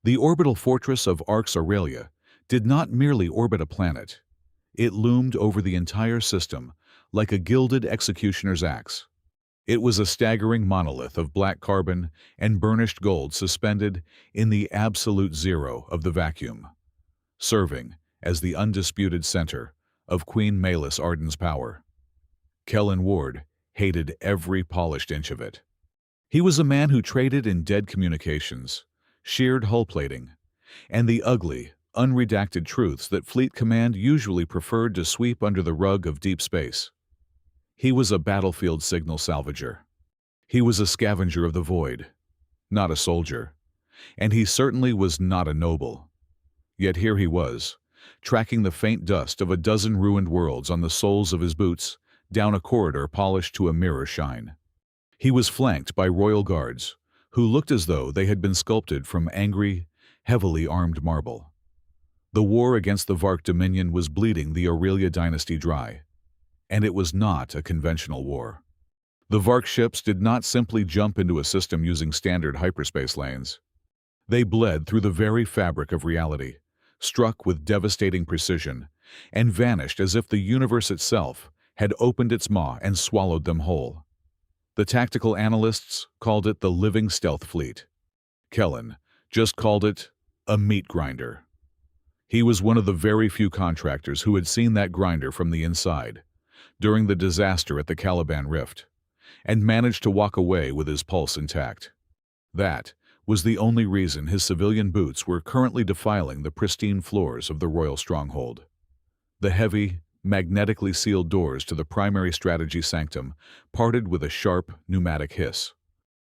The orbital fortress of Arx Aurelia did not merely orbit a planet. It loomed over the entire system like a gilded executioner's axe. It was a staggering monolith of black carbon and burnished gold suspended in the absolute zero of the vacuum, serving as the undisputed center of Queen Malus Arden's power. Kellen Ward hated every polished inch of it. He was a man who traded in dead communications, sheared hull plating, and the ugly, unredacted truths that Fleet Command usually preferred to sweep under the rug of deep space. He was a battlefield signal salvager. He was a scavenger of the void, not a soldier, and he certainly was not a noble. Yet here he was, tracking the faint dust of a dozen ruined worlds on the soles of his boots down a corridor polished to a mirror shine. He was flanked by royal guards, who looked as though they had been sculpted from angry, heavily armed marble. The war against the Vark Dominion was bleeding the Aurelia dynasty dry, and it was not a conventional war. The Vark ships did not simply jump into a system using standard hyperspace lanes. They bled through the very fabric of reality, struck with devastating precision, and vanished as if the universe itself had opened its maw and swallowed them whole. The tactical analysts called it the living stealth fleet. Kellen just called it a meat grinder. He was one of the very few contractors who had seen that grinder from the inside during the disaster at the Caliban Rift, and managed to walk away with his pulse intact. That was the only reason his civilian boots were currently defiling the pristine floors of the royal stronghold. The heavy, magnetically sealed doors to the primary strategy sanctum parted with a sharp, pneumatic hiss.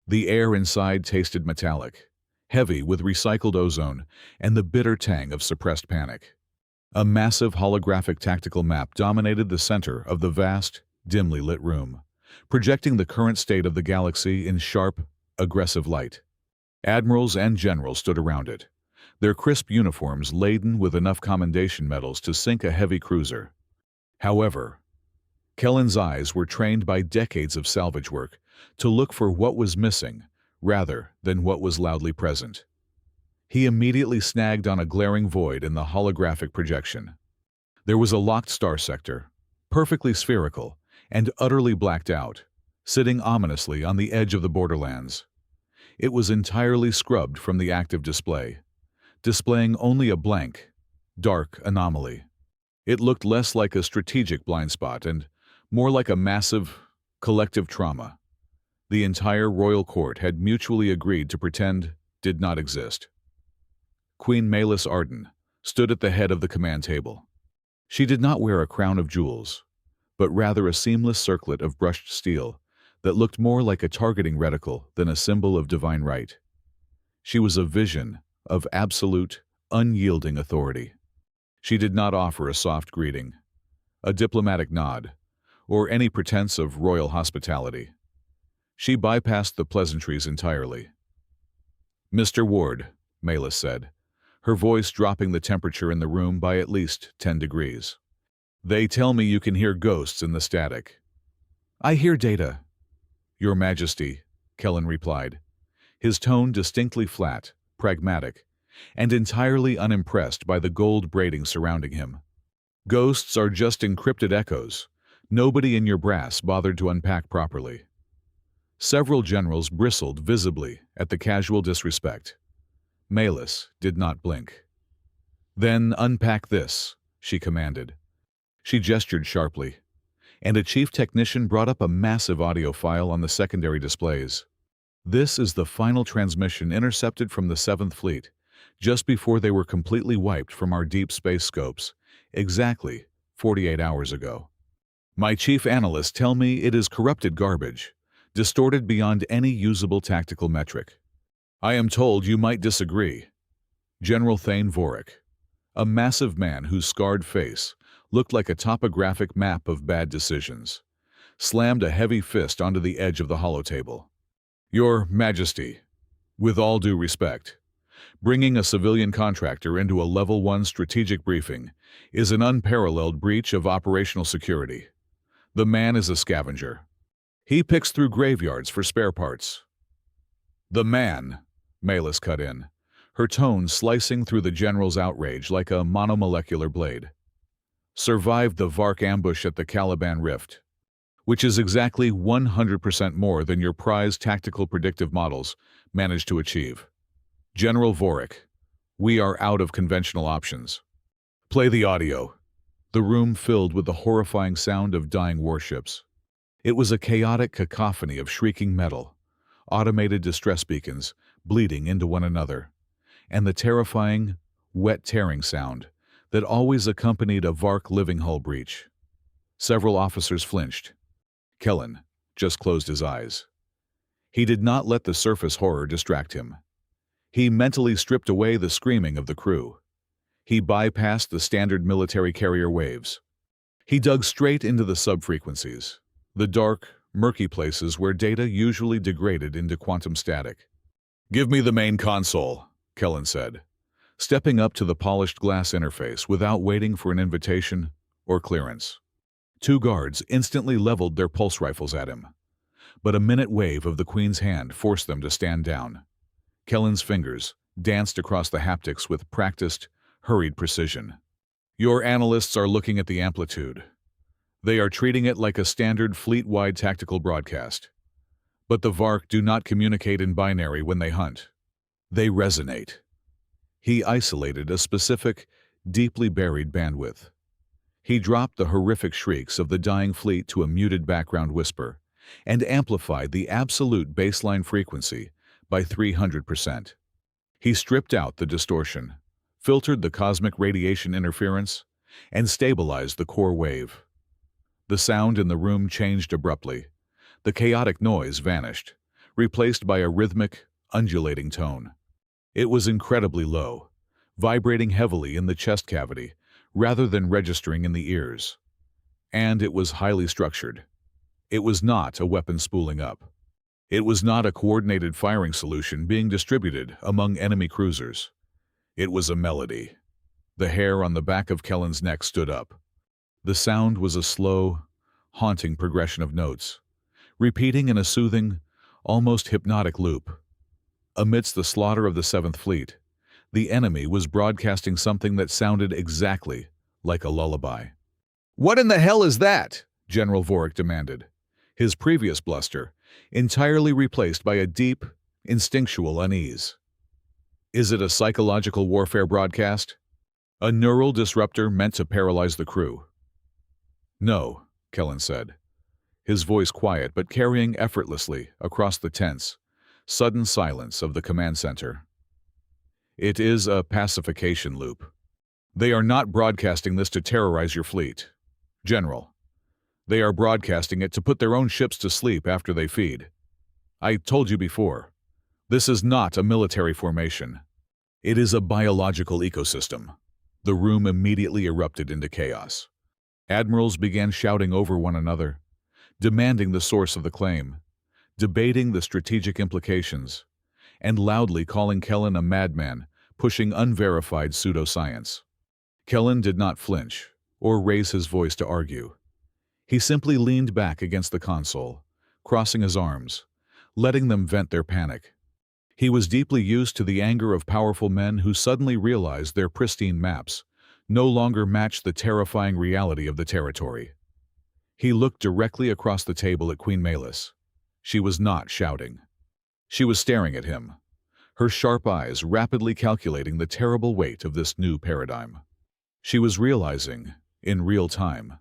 The air inside tasted metallic, heavy with recycled ozone and the bitter tang of suppressed panic. A massive holographic tactical map dominated the center of the vast, dimly lit room, projecting the current state of the galaxy in sharp, aggressive light. Admirals and generals stood around it, their crisp uniforms laden with enough commendation medals to sink a heavy cruiser. However, Kellen's eyes were trained by decades of salvage work to look for what was missing rather than what was loudly present. He immediately snagged on a glaring void in the holographic projection. There was a locked star sector, perfectly spherical and utterly blacked out, sitting ominously on the edge of the borderlands. It was entirely scrubbed from the active display, displaying only a blank, dark anomaly. It looked less like a strategic blind spot and more like a massive, collective trauma the entire royal court had mutually agreed to pretend did not exist. Queen Malus Arden stood at the head of the command table. She did not wear a crown of jewels, but rather a seamless circlet of brushed steel that looked more like a targeting reticle than a symbol of divine right. She was a vision of absolute, unyielding authority. She did not offer a soft greeting, a diplomatic nod, or any pretense of royal hospitality. She bypassed the pleasantries entirely. "Mr. Ward," Malus said, her voice dropping the temperature in the room by at least 10 degrees. "They tell me you can hear ghosts in the static." "I hear data." "Your Majesty," Kellen replied, his tone distinctly flat, pragmatic, and entirely unimpressed by the gold braiding surrounding him. "Ghosts are just encrypted echoes. Nobody in your brass bothered to unpack properly." Several generals bristled visibly at the casual disrespect. Malus did not blink. "Then unpack this," she commanded. She gestured sharply, and a chief technician brought up a massive audio file on the secondary displays. "This is the final transmission intercepted from the 7th Fleet, just before they were completely wiped from our deep space scopes, exactly 48 hours ago. My chief analysts tell me it is corrupted garbage, distorted beyond any usable tactical metric. I am told you might disagree." General Thane Vorik, a massive man whose scarred face looked like a topographic map of bad decisions, slammed a heavy fist onto the edge of the holotable. "Your Majesty, with all due respect, bringing a civilian contractor into a Level 1 strategic briefing is an unparalleled breach of operational security. The man is a scavenger. He picks through graveyards for spare parts." "The man," Malus cut in, her tone slicing through the general's outrage like a monomolecular blade. Survived the Vark ambush at the Caliban Rift, which is exactly 100% more than your prized tactical predictive models managed to achieve. General Vorik, we are out of conventional options. Play the audio. The room filled with the horrifying sound of dying warships. It was a chaotic cacophony of shrieking metal, automated distress beacons bleeding into one another, and the terrifying, wet tearing sound that always accompanied a Vark living hull breach. Several officers flinched. Kellen just closed his eyes. He did not let the surface horror distract him. He mentally stripped away the screaming of the crew. He bypassed the standard military carrier waves. He dug straight into the subfrequencies, the dark, murky places where data usually degraded into quantum static. "Give me the main console," Kellen said, stepping up to the polished glass interface without waiting for an invitation or clearance. Two guards instantly leveled their pulse rifles at him, but a minute wave of the Queen's hand forced them to stand down. Kellen's fingers danced across the haptics with practiced, hurried precision. "Your analysts are looking at the amplitude. They are treating it like a standard fleet-wide tactical broadcast. But the Vark do not communicate in binary when they hunt. They resonate." He isolated a specific, deeply buried bandwidth. He dropped the horrific shrieks of the dying fleet to a muted background whisper and amplified the absolute baseline frequency by 300%. He stripped out the distortion, filtered the cosmic radiation interference, and stabilized the core wave. The sound in the room changed abruptly. The chaotic noise vanished, replaced by a rhythmic, undulating tone. It was incredibly low, vibrating heavily in the chest cavity rather than registering in the ears. And it was highly structured. It was not a weapon spooling up. It was not a coordinated firing solution being distributed among enemy cruisers. It was a melody. The hair on the back of Kellen's neck stood up. The sound was a slow, haunting progression of notes, repeating in a soothing, almost hypnotic loop. Amidst the slaughter of the Seventh Fleet, the enemy was broadcasting something that sounded exactly like a lullaby. "What in the hell is that?" General Vorik demanded, his previous bluster entirely replaced by a deep, instinctual unease. "Is it a psychological warfare broadcast? A neural disruptor meant to paralyze the crew?" "No," Kellen said, his voice quiet but carrying effortlessly across the tense, sudden silence of the command center. "It is a pacification loop. They are not broadcasting this to terrorize your fleet, General. They are broadcasting it to put their own ships to sleep after they feed. I told you before, this is not a military formation. It is a biological ecosystem." The room immediately erupted into chaos. Admirals began shouting over one another, demanding the source of the claim, debating the strategic implications, and loudly calling Kellen a madman pushing unverified pseudoscience. Kellen did not flinch or raise his voice to argue. He simply leaned back against the console, crossing his arms, letting them vent their panic. He was deeply used to the anger of powerful men who suddenly realized their pristine maps no longer matched the terrifying reality of the territory. He looked directly across the table at Queen Malis. She was not shouting. She was staring at him, her sharp eyes rapidly calculating the terrible weight of this new paradigm. She was realizing, in real time,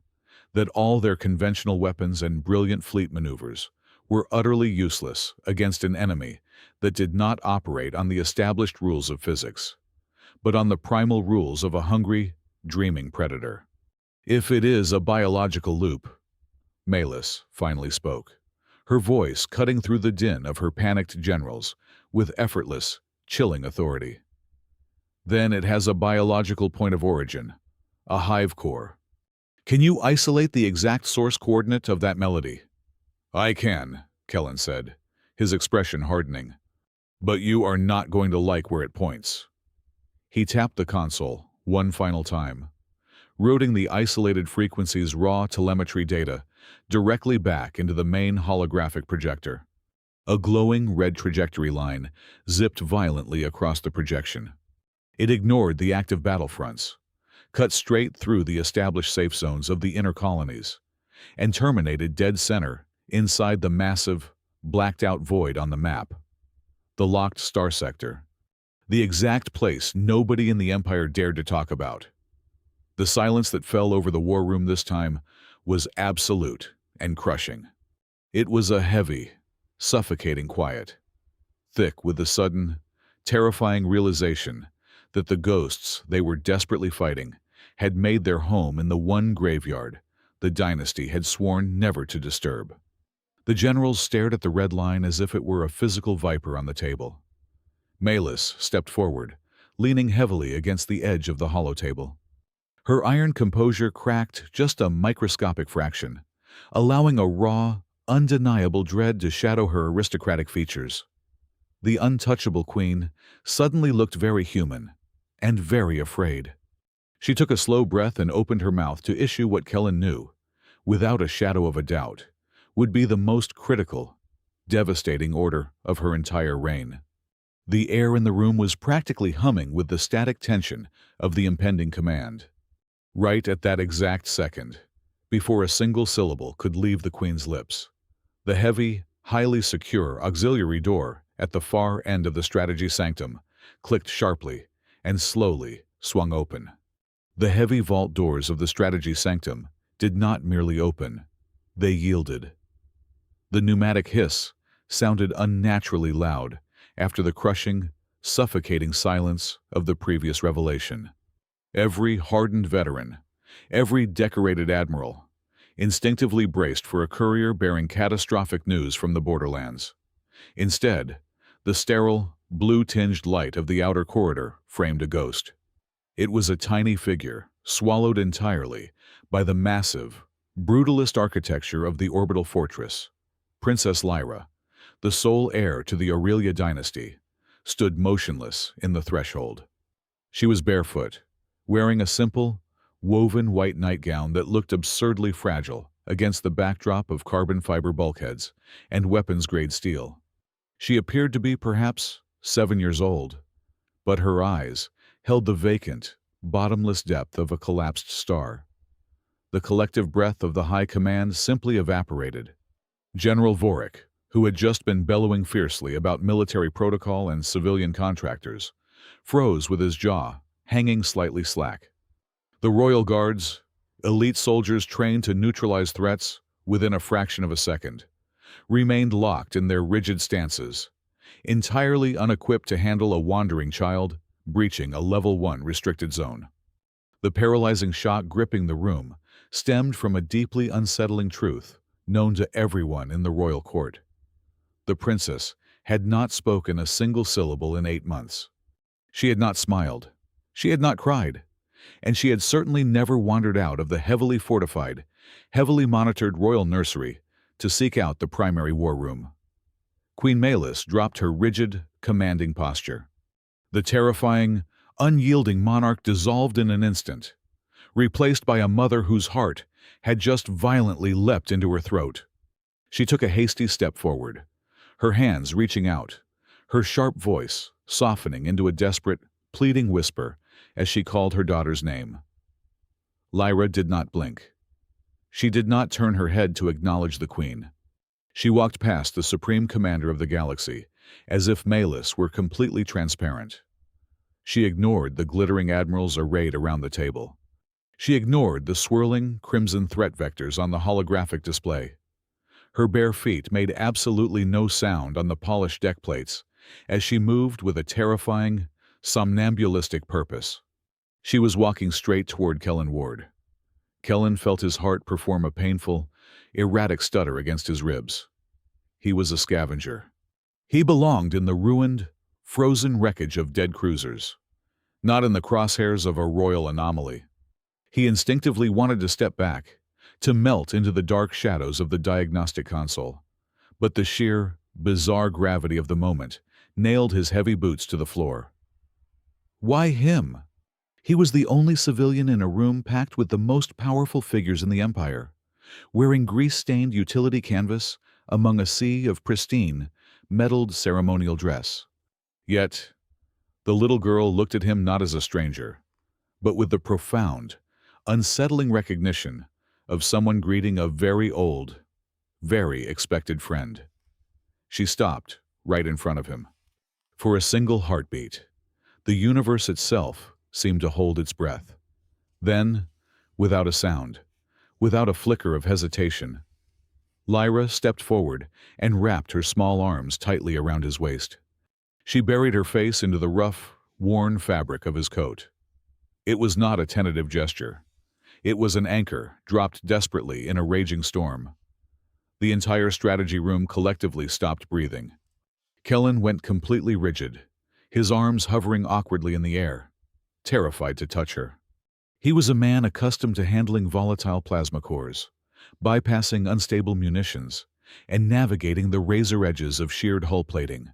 that all their conventional weapons and brilliant fleet maneuvers were utterly useless against an enemy that did not operate on the established rules of physics, but on the primal rules of a hungry, dreaming predator. "If it is a biological loop," Malis finally spoke, her voice cutting through the din of her panicked generals with effortless, chilling authority, "then it has a biological point of origin, a hive core. Can you isolate the exact source coordinate of that melody?" "I can," Kellen said, his expression hardening. "But you are not going to like where it points." He tapped the console one final time, routing the isolated frequency's raw telemetry data directly back into the main holographic projector. A glowing red trajectory line zipped violently across the projection. It ignored the active battlefronts, cut straight through the established safe zones of the inner colonies, and terminated dead center inside the massive, blacked-out void on the map, the locked star sector, the exact place nobody in the Empire dared to talk about. The silence that fell over the war room this time was absolute and crushing. It was a heavy, suffocating quiet, thick with the sudden, terrifying realization that the ghosts they were desperately fighting had made their home in the one graveyard the dynasty had sworn never to disturb. The generals stared at the red line as if it were a physical viper on the table. Malus stepped forward, leaning heavily against the edge of the holotable. Her iron composure cracked just a microscopic fraction, allowing a raw, undeniable dread to shadow her aristocratic features. The untouchable queen suddenly looked very human and very afraid. She took a slow breath and opened her mouth to issue what Kellen knew, without a shadow of a doubt, would be the most critical, devastating order of her entire reign. The air in the room was practically humming with the static tension of the impending command. Right at that exact second, before a single syllable could leave the queen's lips, the heavy, highly secure auxiliary door at the far end of the strategy sanctum clicked sharply and slowly swung open. The heavy vault doors of the strategy sanctum did not merely open, they yielded. The pneumatic hiss sounded unnaturally loud after the crushing, suffocating silence of the previous revelation. Every hardened veteran, every decorated admiral, instinctively braced for a courier bearing catastrophic news from the borderlands. Instead, the sterile, blue-tinged light of the outer corridor framed a ghost. It was a tiny figure, swallowed entirely by the massive, brutalist architecture of the orbital fortress. Princess Lyra, the sole heir to the Aurelia dynasty, stood motionless in the threshold. She was barefoot, wearing a simple, woven white nightgown that looked absurdly fragile against the backdrop of carbon fiber bulkheads and weapons-grade steel. She appeared to be perhaps 7 years old, but her eyes held the vacant, bottomless depth of a collapsed star. The collective breath of the High Command simply evaporated. General Vorik, who had just been bellowing fiercely about military protocol and civilian contractors, froze with his jaw hanging slightly slack. The Royal Guards, elite soldiers trained to neutralize threats within a fraction of a second, remained locked in their rigid stances, entirely unequipped to handle a wandering child breaching a Level 1 restricted zone. The paralyzing shock gripping the room stemmed from a deeply unsettling truth known to everyone in the royal court. The princess had not spoken a single syllable in 8 months. She had not smiled. She had not cried. And she had certainly never wandered out of the heavily fortified, heavily monitored royal nursery to seek out the primary war room. Queen Malus dropped her rigid, commanding posture. The terrifying, unyielding monarch dissolved in an instant, replaced by a mother whose heart had just violently leapt into her throat. She took a hasty step forward, her hands reaching out, her sharp voice softening into a desperate, pleading whisper as she called her daughter's name. Lyra did not blink. She did not turn her head to acknowledge the queen. She walked past the supreme commander of the galaxy, as if Malus were completely transparent. She ignored the glittering admirals arrayed around the table. She ignored the swirling, crimson threat vectors on the holographic display. Her bare feet made absolutely no sound on the polished deck plates as she moved with a terrifying, somnambulistic purpose. She was walking straight toward Kellen Ward. Kellen felt his heart perform a painful, erratic stutter against his ribs. He was a scavenger. He belonged in the ruined, frozen wreckage of dead cruisers, not in the crosshairs of a royal anomaly. He instinctively wanted to step back, to melt into the dark shadows of the diagnostic console, but the sheer, bizarre gravity of the moment nailed his heavy boots to the floor. Why him? He was the only civilian in a room packed with the most powerful figures in the Empire, wearing grease-stained utility canvas among a sea of pristine, metalled ceremonial dress. Yet, the little girl looked at him not as a stranger, but with the profound, unsettling recognition of someone greeting a very old, very expected friend. She stopped right in front of him. For a single heartbeat, the universe itself seemed to hold its breath. Then, without a sound, without a flicker of hesitation, Lyra stepped forward and wrapped her small arms tightly around his waist. She buried her face into the rough, worn fabric of his coat. It was not a tentative gesture. It was an anchor dropped desperately in a raging storm. The entire strategy room collectively stopped breathing. Kellen went completely rigid, his arms hovering awkwardly in the air, terrified to touch her. He was a man accustomed to handling volatile plasma cores, bypassing unstable munitions, and navigating the razor edges of sheared hull plating.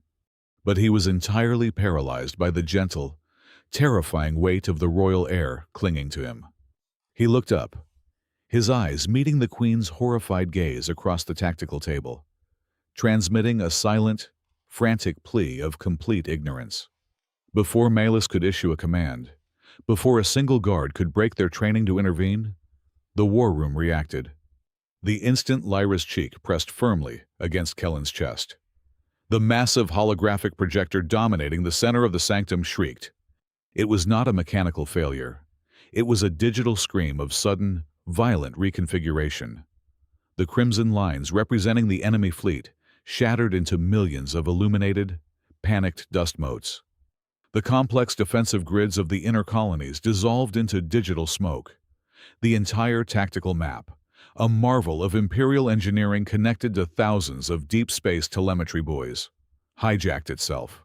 But he was entirely paralyzed by the gentle, terrifying weight of the royal air clinging to him. He looked up, his eyes meeting the Queen's horrified gaze across the tactical table, transmitting a silent, frantic plea of complete ignorance. Before Malus could issue a command, before a single guard could break their training to intervene, the war room reacted. The instant Lyra's cheek pressed firmly against Kellen's chest. The massive holographic projector dominating the center of the sanctum shrieked. It was not a mechanical failure. It was a digital scream of sudden, violent reconfiguration. The crimson lines representing the enemy fleet shattered into millions of illuminated, panicked dust motes. The complex defensive grids of the inner colonies dissolved into digital smoke. The entire tactical map, a marvel of imperial engineering connected to thousands of deep space telemetry buoys, hijacked itself.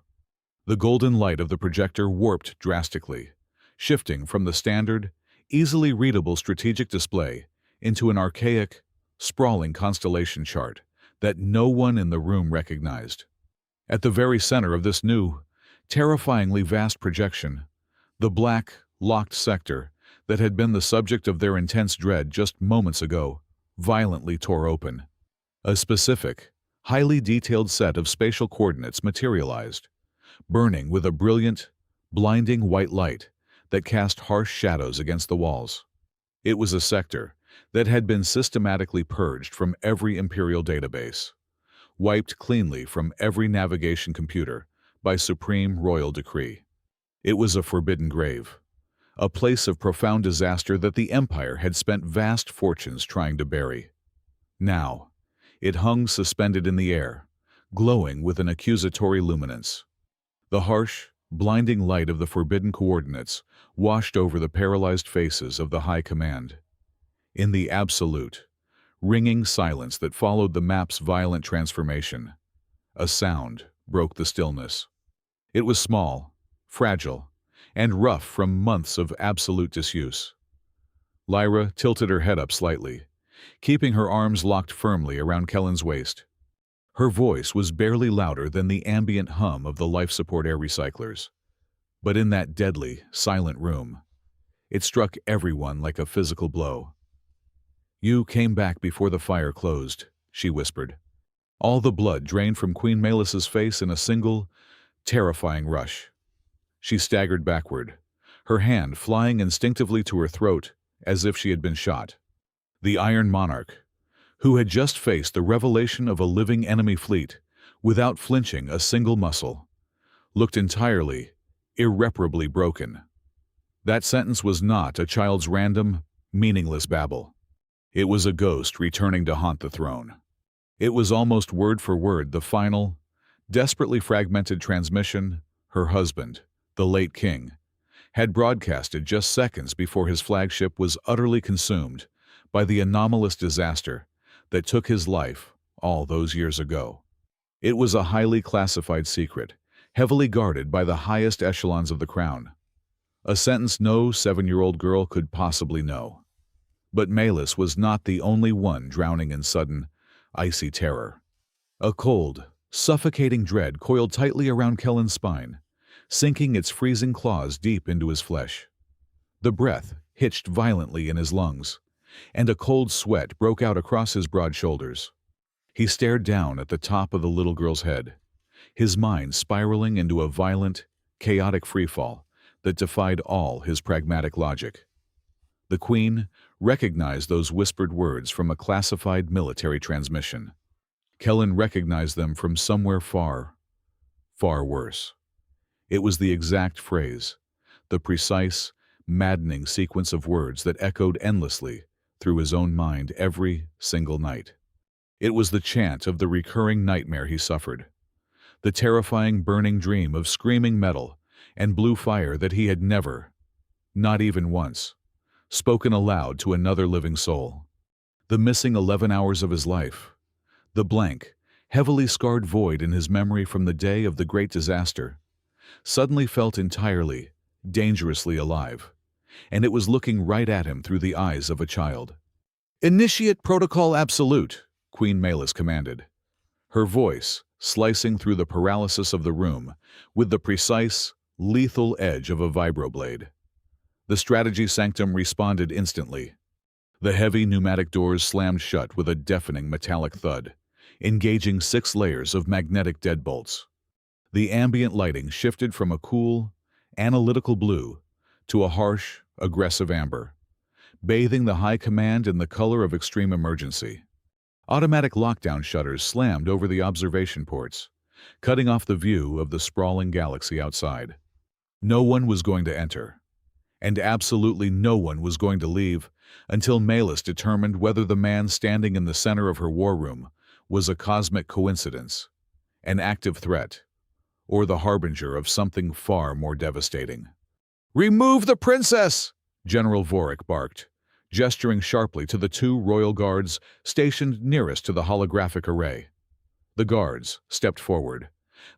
The golden light of the projector warped drastically, shifting from the standard, easily readable strategic display into an archaic, sprawling constellation chart that no one in the room recognized. At the very center of this new, terrifyingly vast projection, the black, locked sector that had been the subject of their intense dread just moments ago violently tore open. A specific, highly detailed set of spatial coordinates materialized, burning with a brilliant, blinding white light that cast harsh shadows against the walls. It was a sector that had been systematically purged from every imperial database, wiped cleanly from every navigation computer by supreme royal decree. It was a forbidden grave, a place of profound disaster that the Empire had spent vast fortunes trying to bury. Now, it hung suspended in the air, glowing with an accusatory luminance. The harsh, blinding light of the forbidden coordinates washed over the paralyzed faces of the High Command. In the absolute, ringing silence that followed the map's violent transformation, a sound broke the stillness. It was small, fragile, and rough from months of absolute disuse. Lyra tilted her head up slightly, keeping her arms locked firmly around Kellen's waist. Her voice was barely louder than the ambient hum of the life support air recyclers. But in that deadly, silent room, it struck everyone like a physical blow. "You came back before the fire closed," she whispered. All the blood drained from Queen Melis's face in a single, terrifying rush. She staggered backward, her hand flying instinctively to her throat as if she had been shot. The Iron Monarch, who had just faced the revelation of a living enemy fleet without flinching a single muscle, looked entirely, irreparably broken. That sentence was not a child's random, meaningless babble. It was a ghost returning to haunt the throne. It was almost word for word the final, desperately fragmented transmission her husband, the late king, had broadcasted just seconds before his flagship was utterly consumed by the anomalous disaster that took his life all those years ago. It was a highly classified secret, heavily guarded by the highest echelons of the crown. A sentence no 7-year-old girl could possibly know. But Malus was not the only one drowning in sudden, icy terror. A cold, suffocating dread coiled tightly around Kellen's spine, sinking its freezing claws deep into his flesh. The breath hitched violently in his lungs, and a cold sweat broke out across his broad shoulders. He stared down at the top of the little girl's head, his mind spiraling into a violent, chaotic freefall that defied all his pragmatic logic. The Queen recognized those whispered words from a classified military transmission. Kellen recognized them from somewhere far, far worse. It was the exact phrase, the precise, maddening sequence of words that echoed endlessly through his own mind every single night. It was the chant of the recurring nightmare he suffered, the terrifying burning dream of screaming metal and blue fire that he had never, not even once, spoken aloud to another living soul. The missing 11 hours of his life, the blank, heavily scarred void in his memory from the day of the great disaster, suddenly felt entirely, dangerously alive, and it was looking right at him through the eyes of a child. "Initiate Protocol Absolute," Queen Malus commanded, her voice slicing through the paralysis of the room with the precise, lethal edge of a vibroblade. The strategy sanctum responded instantly. The heavy pneumatic doors slammed shut with a deafening metallic thud, engaging 6 layers of magnetic deadbolts. The ambient lighting shifted from a cool, analytical blue to a harsh, aggressive amber, bathing the high command in the color of extreme emergency. Automatic lockdown shutters slammed over the observation ports, cutting off the view of the sprawling galaxy outside. No one was going to enter, and absolutely no one was going to leave until Malus determined whether the man standing in the center of her war room was a cosmic coincidence, an active threat, or the harbinger of something far more devastating. "Remove the princess!" General Vorik barked, gesturing sharply to the 2 royal guards stationed nearest to the holographic array. The guards stepped forward,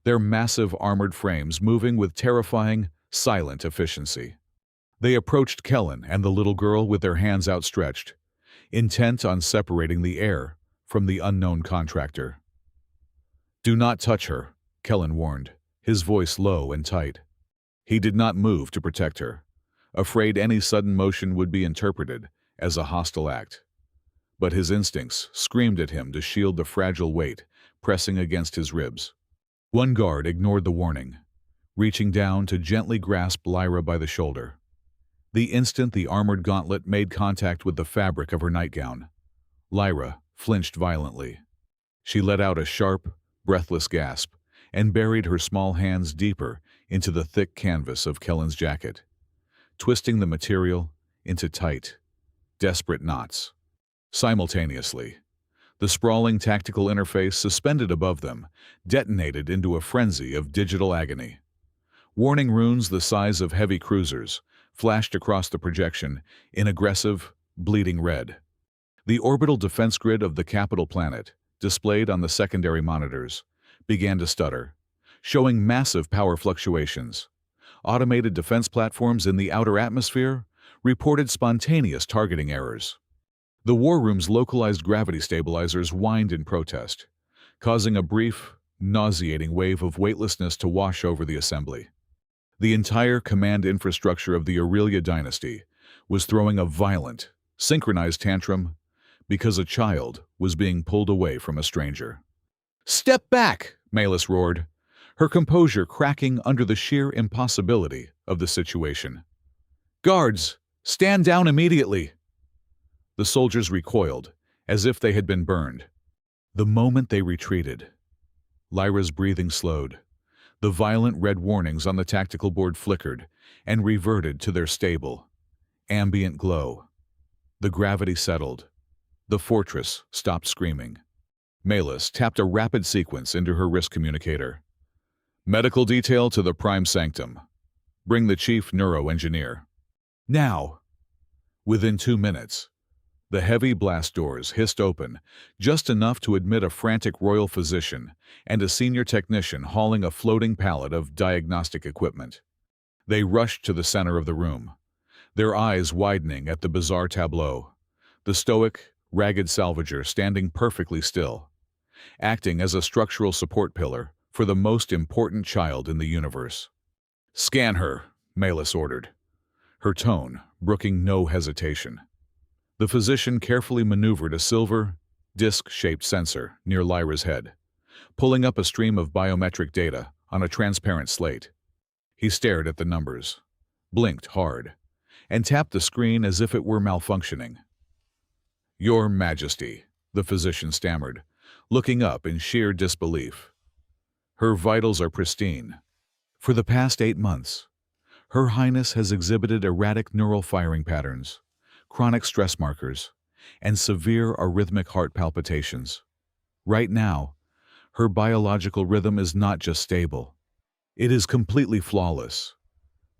their massive armored frames moving with terrifying, silent efficiency. They approached Kellen and the little girl with their hands outstretched, intent on separating the heir from the unknown contractor. "Do not touch her," Kellen warned, his voice low and tight. He did not move to protect her, afraid any sudden motion would be interpreted as a hostile act. But his instincts screamed at him to shield the fragile weight pressing against his ribs. One guard ignored the warning, reaching down to gently grasp Lyra by the shoulder. The instant the armored gauntlet made contact with the fabric of her nightgown, Lyra flinched violently. She let out a sharp, breathless gasp and buried her small hands deeper into the thick canvas of Kellen's jacket, twisting the material into tight, desperate knots. Simultaneously, the sprawling tactical interface suspended above them detonated into a frenzy of digital agony. Warning runes the size of heavy cruisers flashed across the projection in aggressive, bleeding red. The orbital defense grid of the capital planet, displayed on the secondary monitors, began to stutter, showing massive power fluctuations. Automated defense platforms in the outer atmosphere reported spontaneous targeting errors. The war room's localized gravity stabilizers whined in protest, causing a brief, nauseating wave of weightlessness to wash over the assembly. The entire command infrastructure of the Aurelia dynasty was throwing a violent, synchronized tantrum because a child was being pulled away from a stranger. "Step back!" Malus roared, her composure cracking under the sheer impossibility of the situation. "Guards, stand down immediately!" The soldiers recoiled, as if they had been burned. The moment they retreated, Lyra's breathing slowed. The violent red warnings on the tactical board flickered and reverted to their stable, ambient glow. The gravity settled. The fortress stopped screaming. Malus tapped a rapid sequence into her wrist communicator. "Medical detail to the Prime Sanctum. Bring the chief neuroengineer. Now!" Within 2 minutes, the heavy blast doors hissed open, just enough to admit a frantic royal physician and a senior technician hauling a floating pallet of diagnostic equipment. They rushed to the center of the room, their eyes widening at the bizarre tableau. The stoic, ragged salvager standing perfectly still, acting as a structural support pillar for the most important child in the universe. "Scan her," Malus ordered, her tone brooking no hesitation. The physician carefully maneuvered a silver, disc-shaped sensor near Lyra's head, pulling up a stream of biometric data on a transparent slate. He stared at the numbers, blinked hard, and tapped the screen as if it were malfunctioning. "Your Majesty," the physician stammered, looking up in sheer disbelief. "Her vitals are pristine. For the past 8 months, Her Highness has exhibited erratic neural firing patterns, chronic stress markers, and severe arrhythmic heart palpitations. Right now, her biological rhythm is not just stable. It is completely flawless.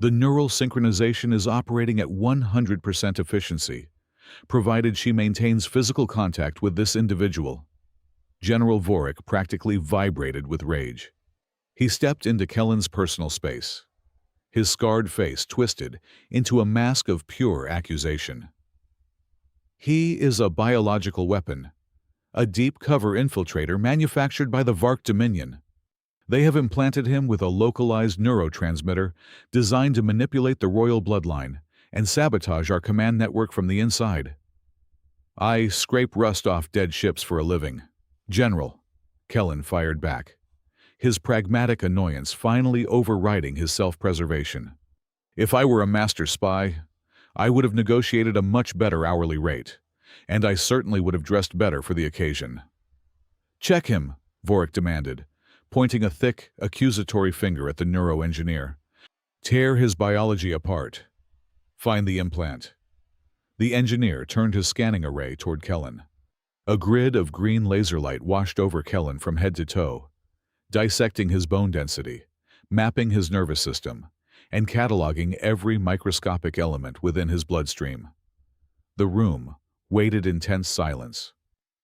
The neural synchronization is operating at 100% efficiency, provided she maintains physical contact with this individual." General Vorik practically vibrated with rage. He stepped into Kellen's personal space, his scarred face twisted into a mask of pure accusation. "He is a biological weapon, a deep-cover infiltrator manufactured by the Vark Dominion. They have implanted him with a localized neurotransmitter designed to manipulate the royal bloodline and sabotage our command network from the inside. I scrape rust off dead ships for a living, General," Kellen fired back, his pragmatic annoyance finally overriding his self-preservation. "If I were a master spy, I would have negotiated a much better hourly rate, and I certainly would have dressed better for the occasion." "Check him," Vorik demanded, pointing a thick, accusatory finger at the neuroengineer. "Tear his biology apart. Find the implant." The engineer turned his scanning array toward Kellen. A grid of green laser light washed over Kellen from head to toe, dissecting his bone density, mapping his nervous system, and cataloging every microscopic element within his bloodstream. The room waited in tense silence.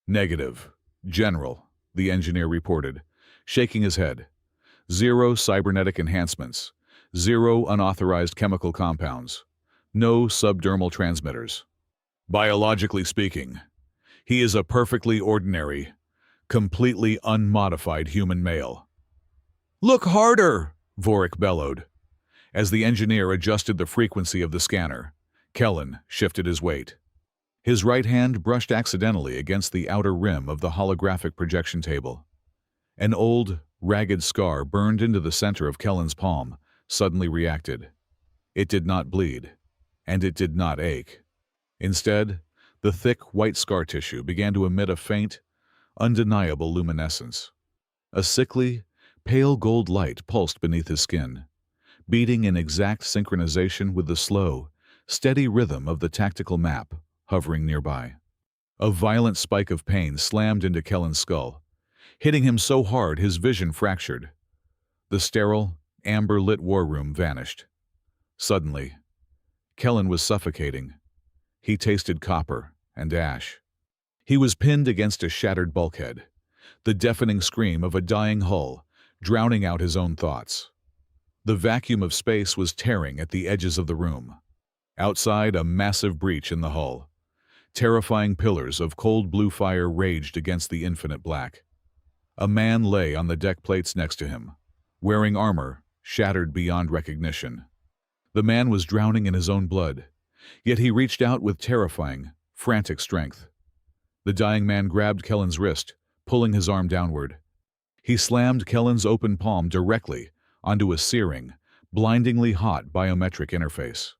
"Negative, General," the engineer reported, shaking his head. "Zero cybernetic enhancements, zero unauthorized chemical compounds, no subdermal transmitters. Biologically speaking, he is a perfectly ordinary, completely unmodified human male." "Look harder!" Vorik bellowed. As the engineer adjusted the frequency of the scanner, Kellen shifted his weight. His right hand brushed accidentally against the outer rim of the holographic projection table. An old, ragged scar burned into the center of Kellen's palm, suddenly reacted. It did not bleed, and it did not ache. Instead, the thick, white scar tissue began to emit a faint, undeniable luminescence. A sickly, pale gold light pulsed beneath his skin, beating in exact synchronization with the slow, steady rhythm of the tactical map hovering nearby. A violent spike of pain slammed into Kellen's skull, hitting him so hard his vision fractured. The sterile, amber-lit war room vanished. Suddenly, Kellen was suffocating. He tasted copper and ash. He was pinned against a shattered bulkhead, the deafening scream of a dying hull drowning out his own thoughts. The vacuum of space was tearing at the edges of the room. Outside, a massive breach in the hull. Terrifying pillars of cold blue fire raged against the infinite black. A man lay on the deck plates next to him, wearing armor shattered beyond recognition. The man was drowning in his own blood, yet he reached out with terrifying, frantic strength. The dying man grabbed Kellen's wrist, pulling his arm downward. He slammed Kellen's open palm directly onto a searing, blindingly hot biometric interface.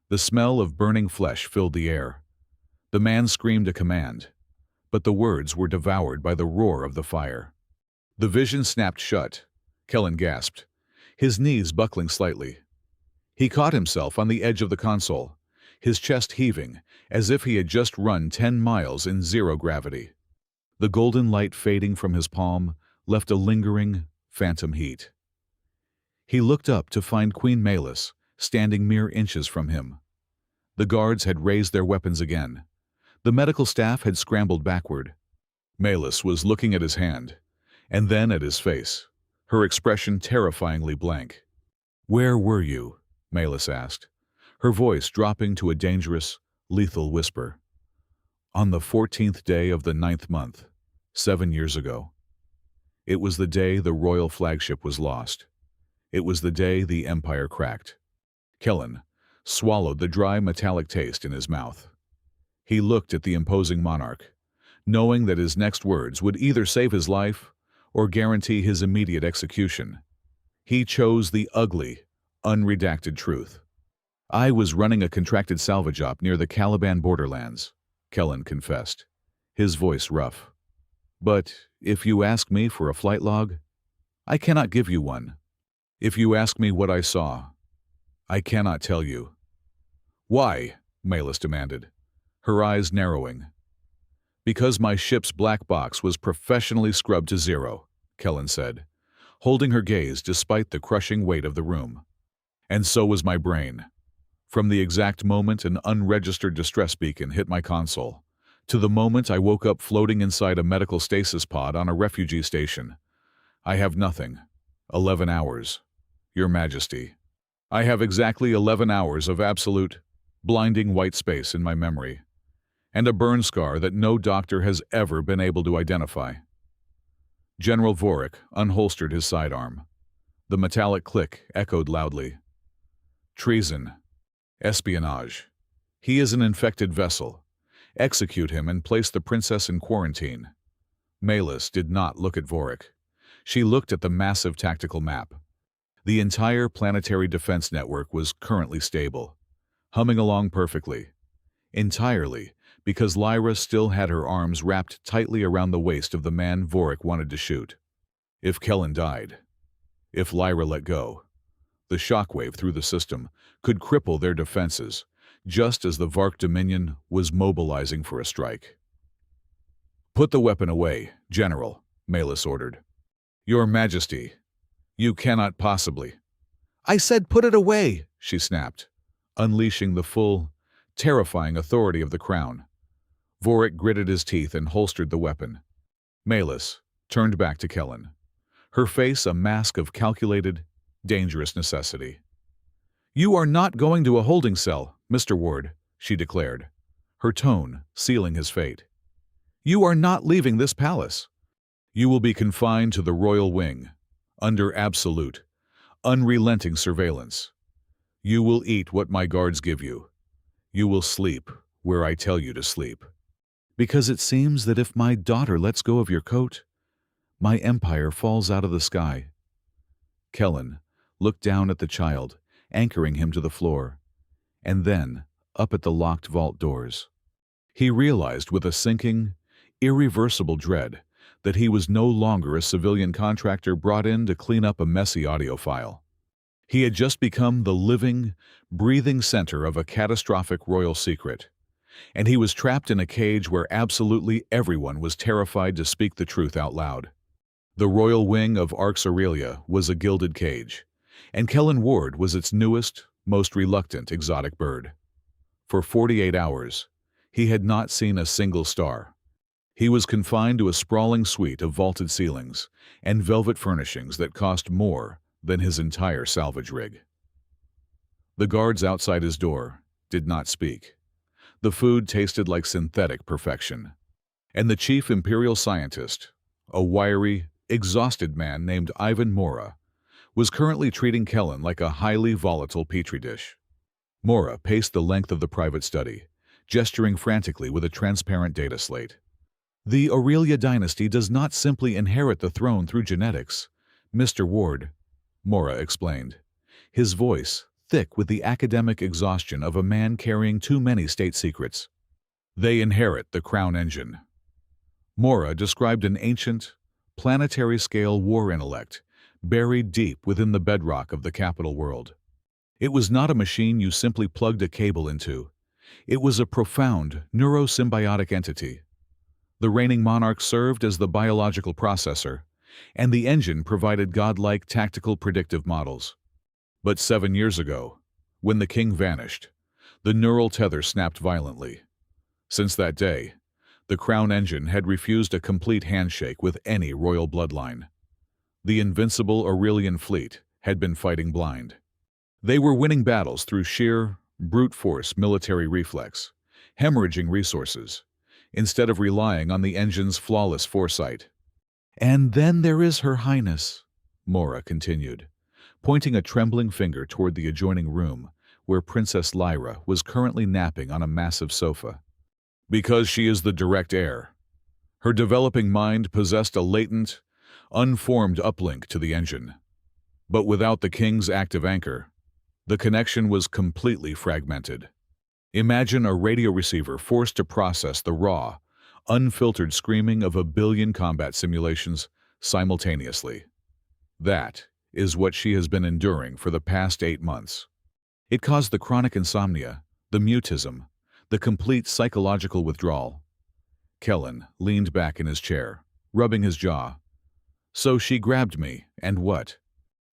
The smell of burning flesh filled the air. The man screamed a command, but the words were devoured by the roar of the fire. The vision snapped shut. Kellen gasped, his knees buckling slightly. He caught himself on the edge of the console, his chest heaving as if he had just run 10 miles in zero gravity. The golden light fading from his palm left a lingering, phantom heat. He looked up to find Queen Malus standing mere inches from him. The guards had raised their weapons again. The medical staff had scrambled backward. Malus was looking at his hand, and then at his face, her expression terrifyingly blank. "Where were you?" Malus asked, her voice dropping to a dangerous, lethal whisper. "On the 14th day of the 9th month, 7 years ago. It was the day the royal flagship was lost. It was the day the Empire cracked." Kellen swallowed the dry metallic taste in his mouth. He looked at the imposing monarch, knowing that his next words would either save his life or guarantee his immediate execution. He chose the ugly, unredacted truth. I was running a contracted salvage op near the Caliban borderlands, Kellen confessed, his voice rough. But if you ask me for a flight log, I cannot give you one. If you ask me what I saw, I cannot tell you. Why? Malis demanded, her eyes narrowing. Because my ship's black box was professionally scrubbed to zero, Kellen said, holding her gaze despite the crushing weight of the room. And so was my brain. From the exact moment an unregistered distress beacon hit my console, to the moment I woke up floating inside a medical stasis pod on a refugee station. I have nothing. 11 hours. Your Majesty. I have exactly 11 hours of absolute, blinding white space in my memory, and a burn scar that no doctor has ever been able to identify. General Vorik unholstered his sidearm. The metallic click echoed loudly. Treason. Espionage. He is an infected vessel. Execute him and place the princess in quarantine. Malis did not look at Vorik. She looked at the massive tactical map. The entire planetary defense network was currently stable, humming along perfectly. Entirely because Lyra still had her arms wrapped tightly around the waist of the man Vorik wanted to shoot. If Kellen died, if Lyra let go, the shockwave through the system could cripple their defenses, just as the Vark Dominion was mobilizing for a strike. Put the weapon away, General, Malis ordered. Your Majesty, you cannot possibly. I said put it away, she snapped, unleashing the full, terrifying authority of the crown. Vorik gritted his teeth and holstered the weapon. Malis turned back to Kellen, her face a mask of calculated, dangerous necessity. You are not going to a holding cell, Mr. Ward, she declared, her tone sealing his fate. You are not leaving this palace. You will be confined to the royal wing, under absolute, unrelenting surveillance. You will eat what my guards give you. You will sleep where I tell you to sleep. Because it seems that if my daughter lets go of your coat, my empire falls out of the sky. Kellen looked down at the child, anchoring him to the floor, and then up at the locked vault doors. He realized with a sinking, irreversible dread that he was no longer a civilian contractor brought in to clean up a messy audio file. He had just become the living, breathing center of a catastrophic royal secret, and he was trapped in a cage where absolutely everyone was terrified to speak the truth out loud. The royal wing of Arx Aurelia was a gilded cage, and Kellen Ward was its newest, most reluctant exotic bird. For 48 hours, he had not seen a single star. He was confined to a sprawling suite of vaulted ceilings and velvet furnishings that cost more than his entire salvage rig. The guards outside his door did not speak. The food tasted like synthetic perfection, and the chief imperial scientist, a wiry, exhausted man named Ivan Mora, was currently treating Kellen like a highly volatile petri dish. Mora paced the length of the private study, gesturing frantically with a transparent data slate. The Aurelia dynasty does not simply inherit the throne through genetics, Mr. Ward, Mora explained, his voice thick with the academic exhaustion of a man carrying too many state secrets. They inherit the crown engine. Mora described an ancient, planetary-scale war intellect buried deep within the bedrock of the capital world. It was not a machine you simply plugged a cable into. It was a profound, neurosymbiotic entity. The reigning monarch served as the biological processor, and the engine provided godlike tactical predictive models. But 7 years ago, when the king vanished, the neural tether snapped violently. Since that day, the crown engine had refused a complete handshake with any royal bloodline. The invincible Aurelian fleet had been fighting blind. They were winning battles through sheer, brute force military reflex, hemorrhaging resources, instead of relying on the engine's flawless foresight. And then there is Her Highness, Mora continued, pointing a trembling finger toward the adjoining room where Princess Lyra was currently napping on a massive sofa. Because she is the direct heir. Her developing mind possessed a latent, unformed uplink to the engine. But without the King's active anchor, the connection was completely fragmented. Imagine a radio receiver forced to process the raw, unfiltered screaming of a billion combat simulations simultaneously. That is what she has been enduring for the past 8 months. It caused the chronic insomnia, the mutism, the complete psychological withdrawal. Kellen leaned back in his chair, rubbing his jaw. So she grabbed me, and what?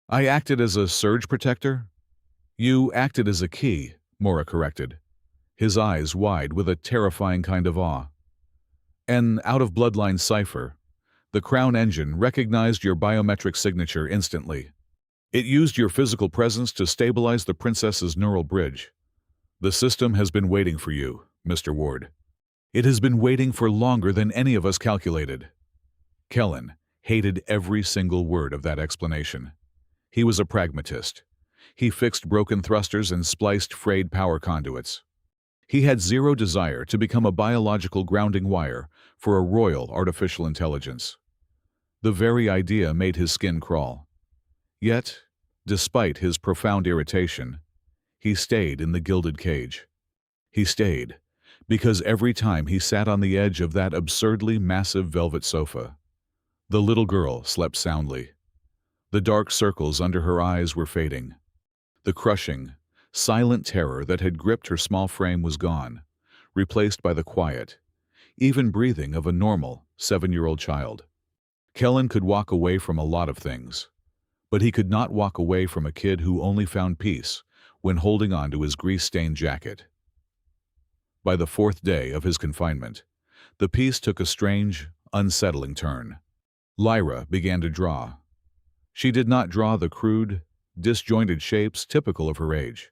I acted as a surge protector? You acted as a key, Mora corrected, his eyes wide with a terrifying kind of awe. An out-of-bloodline cipher. The Crown engine recognized your biometric signature instantly. It used your physical presence to stabilize the princess's neural bridge. The system has been waiting for you, Mr. Ward. It has been waiting for longer than any of us calculated. Kellen hated every single word of that explanation. He was a pragmatist. He fixed broken thrusters and spliced frayed power conduits. He had zero desire to become a biological grounding wire for a royal artificial intelligence. The very idea made his skin crawl. Yet, despite his profound irritation, he stayed in the gilded cage. He stayed because every time he sat on the edge of that absurdly massive velvet sofa, the little girl slept soundly. The dark circles under her eyes were fading. The crushing, silent terror that had gripped her small frame was gone, replaced by the quiet, even breathing of a normal 7-year-old child. Kellen could walk away from a lot of things, but he could not walk away from a kid who only found peace when holding on to his grease-stained jacket. By the 4th day of his confinement, the peace took a strange, unsettling turn. Lyra began to draw. She did not draw the crude, disjointed shapes typical of her age.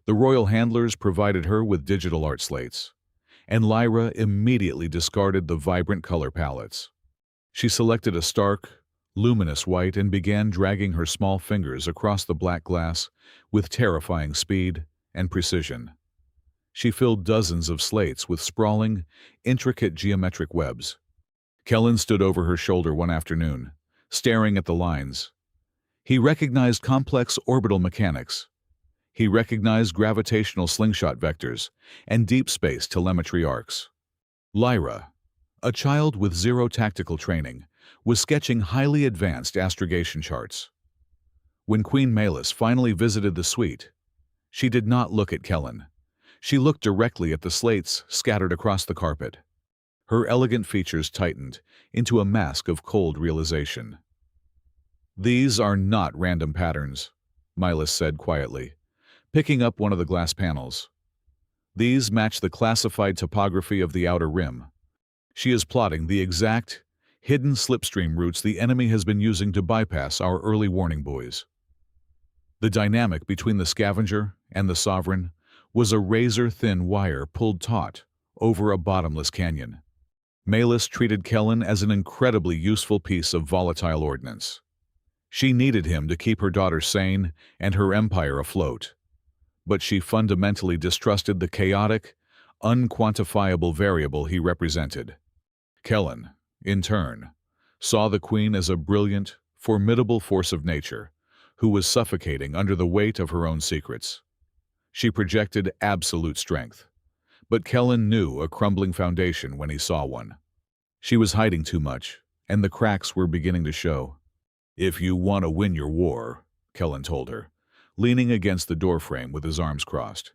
The royal handlers provided her with digital art slates, and Lyra immediately discarded the vibrant color palettes. She selected a stark, luminous white and began dragging her small fingers across the black glass with terrifying speed and precision. She filled dozens of slates with sprawling, intricate geometric webs. Kellen stood over her shoulder one afternoon, staring at the lines. He recognized complex orbital mechanics. He recognized gravitational slingshot vectors and deep space telemetry arcs. Lyra, a child with zero tactical training, was sketching highly advanced astrogation charts. When Queen Malus finally visited the suite, she did not look at Kellen. She looked directly at the slates scattered across the carpet. Her elegant features tightened into a mask of cold realization. "These are not random patterns," Malus said quietly, picking up one of the glass panels. "These match the classified topography of the outer rim. She is plotting the exact, hidden slipstream routes the enemy has been using to bypass our early warning buoys." The dynamic between the scavenger and the sovereign was a razor-thin wire pulled taut over a bottomless canyon. Malus treated Kellen as an incredibly useful piece of volatile ordnance. She needed him to keep her daughter sane and her empire afloat. But she fundamentally distrusted the chaotic, unquantifiable variable he represented. Kellen, in turn, saw the Queen as a brilliant, formidable force of nature who was suffocating under the weight of her own secrets. She projected absolute strength, but Kellen knew a crumbling foundation when he saw one. She was hiding too much, and the cracks were beginning to show. "If you want to win your war," Kellen told her, leaning against the doorframe with his arms crossed,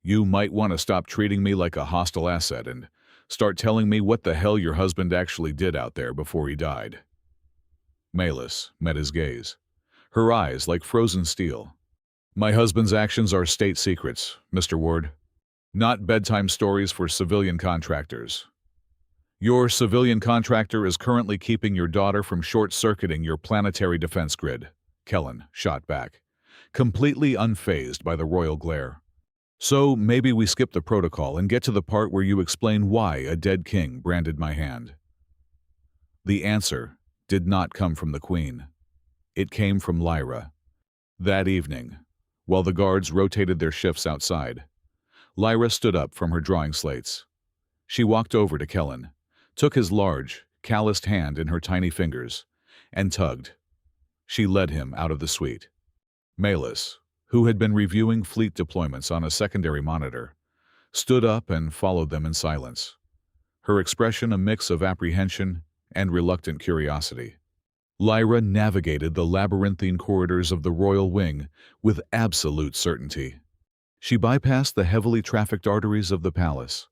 "you might want to stop treating me like a hostile asset and start telling me what the hell your husband actually did out there before he died." Malus met his gaze, her eyes like frozen steel. "My husband's actions are state secrets, Mr. Ward. Not bedtime stories for civilian contractors. Your civilian contractor is currently keeping your daughter from short-circuiting your planetary defense grid," Kellen shot back, completely unfazed by the royal glare. "So maybe we skip the protocol and get to the part where you explain why a dead king branded my hand." The answer did not come from the Queen. It came from Lyra. That evening, while the guards rotated their shifts outside, Lyra stood up from her drawing slates. She walked over to Kellen, took his large, calloused hand in her tiny fingers, and tugged. She led him out of the suite. Malus, who had been reviewing fleet deployments on a secondary monitor, stood up and followed them in silence, her expression a mix of apprehension and reluctant curiosity. Lyra navigated the labyrinthine corridors of the royal wing with absolute certainty. She bypassed the heavily trafficked arteries of the palace,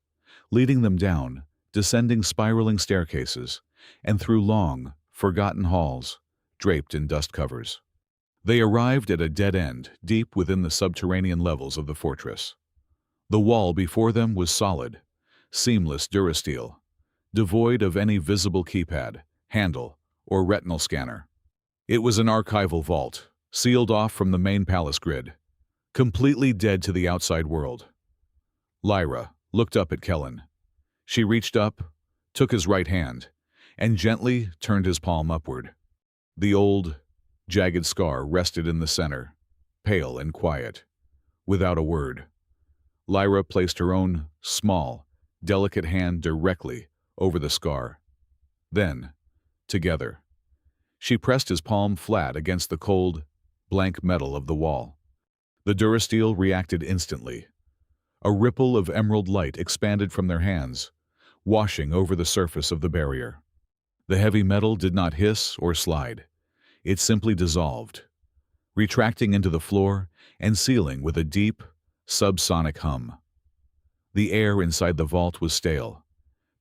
leading them down, descending spiraling staircases, and through long, forgotten halls, draped in dust covers. They arrived at a dead end deep within the subterranean levels of the fortress. The wall before them was solid, seamless durasteel, devoid of any visible keypad, handle, or retinal scanner. It was an archival vault, sealed off from the main palace grid, completely dead to the outside world. Lyra looked up at Kellen. She reached up, took his right hand, and gently turned his palm upward. The old, jagged scar rested in the center, pale and quiet. Without a word, Lyra placed her own, small, delicate hand directly over the scar. Then, together, she pressed his palm flat against the cold, blank metal of the wall. The durasteel reacted instantly. A ripple of emerald light expanded from their hands, washing over the surface of the barrier. The heavy metal did not hiss or slide. It simply dissolved, retracting into the floor and sealing with a deep, subsonic hum. The air inside the vault was stale,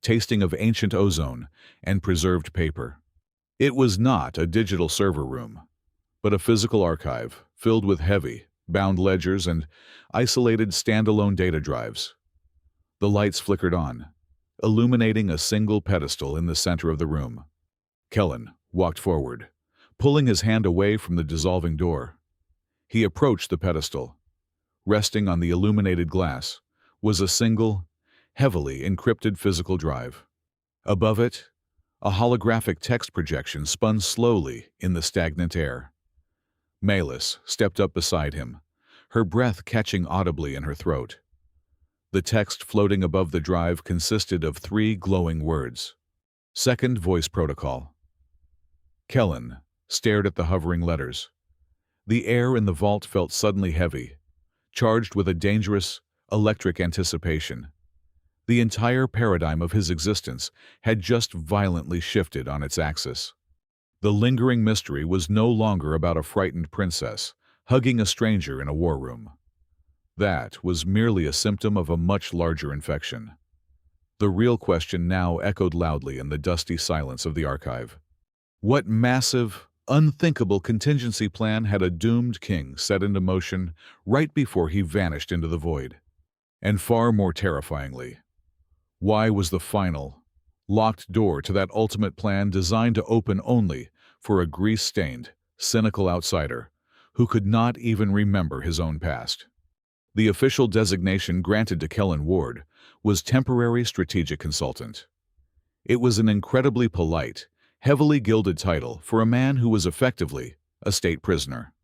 tasting of ancient ozone and preserved paper. It was not a digital server room, but a physical archive filled with heavy, bound ledgers and isolated standalone data drives. The lights flickered on, illuminating a single pedestal in the center of the room. Kellen walked forward, pulling his hand away from the dissolving door. He approached the pedestal. Resting on the illuminated glass was a single, heavily encrypted physical drive. Above it, a holographic text projection spun slowly in the stagnant air. Malus stepped up beside him, her breath catching audibly in her throat. The text floating above the drive consisted of 3 glowing words. Second voice protocol. Kellen stared at the hovering letters. The air in the vault felt suddenly heavy, charged with a dangerous, electric anticipation. The entire paradigm of his existence had just violently shifted on its axis. The lingering mystery was no longer about a frightened princess hugging a stranger in a war room. That was merely a symptom of a much larger infection. The real question now echoed loudly in the dusty silence of the archive. What massive, unthinkable contingency plan had a doomed king set into motion right before he vanished into the void? And far more terrifyingly, why was the final, locked door to that ultimate plan designed to open only for a grease-stained, cynical outsider who could not even remember his own past? The official designation granted to Kellen Ward was Temporary Strategic Consultant. It was an incredibly polite, heavily gilded title for a man who was effectively a state prisoner.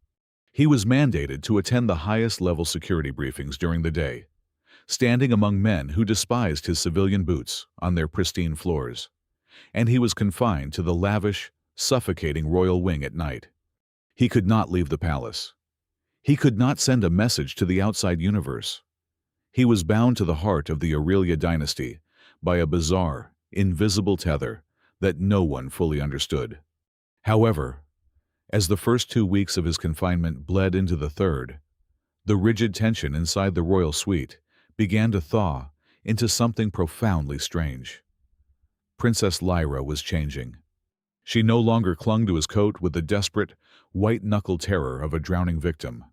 He was mandated to attend the highest-level security briefings during the day, standing among men who despised his civilian boots on their pristine floors, and he was confined to the lavish, suffocating royal wing at night. He could not leave the palace. He could not send a message to the outside universe. He was bound to the heart of the Aurelia dynasty by a bizarre, invisible tether that no one fully understood. However, as the first 2 weeks of his confinement bled into the third, the rigid tension inside the royal suite began to thaw into something profoundly strange. Princess Lyra was changing. She no longer clung to his coat with the desperate, white-knuckled terror of a drowning victim.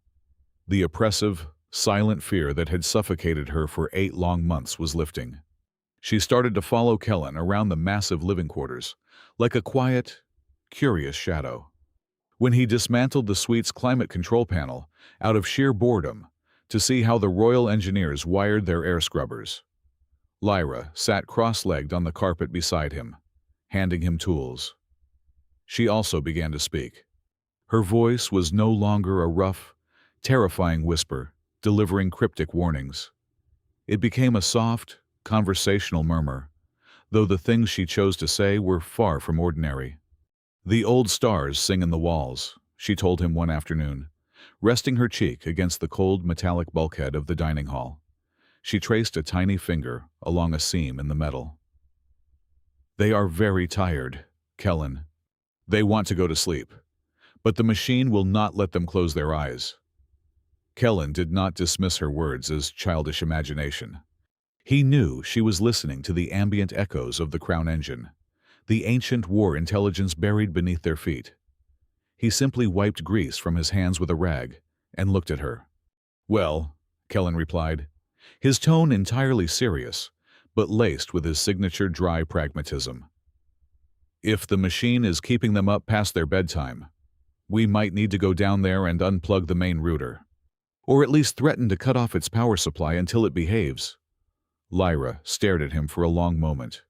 The oppressive, silent fear that had suffocated her for 8 long months was lifting. She started to follow Kellen around the massive living quarters, like a quiet, curious shadow. When he dismantled the suite's climate control panel out of sheer boredom to see how the royal engineers wired their air scrubbers, Lyra sat cross-legged on the carpet beside him, handing him tools. She also began to speak. Her voice was no longer a rough, terrifying whisper, delivering cryptic warnings. It became a soft, conversational murmur, though the things she chose to say were far from ordinary. "The old stars sing in the walls," she told him one afternoon, resting her cheek against the cold metallic bulkhead of the dining hall. She traced a tiny finger along a seam in the metal. "They are very tired, Kellen. They want to go to sleep, but the machine will not let them close their eyes." Kellen did not dismiss her words as childish imagination. He knew she was listening to the ambient echoes of the Crown engine, the ancient war intelligence buried beneath their feet. He simply wiped grease from his hands with a rag and looked at her. "Well," Kellen replied, his tone entirely serious, but laced with his signature dry pragmatism. "If the machine is keeping them up past their bedtime, we might need to go down there and unplug the main router, or at least threaten to cut off its power supply until it behaves." Lyra stared at him for a long moment,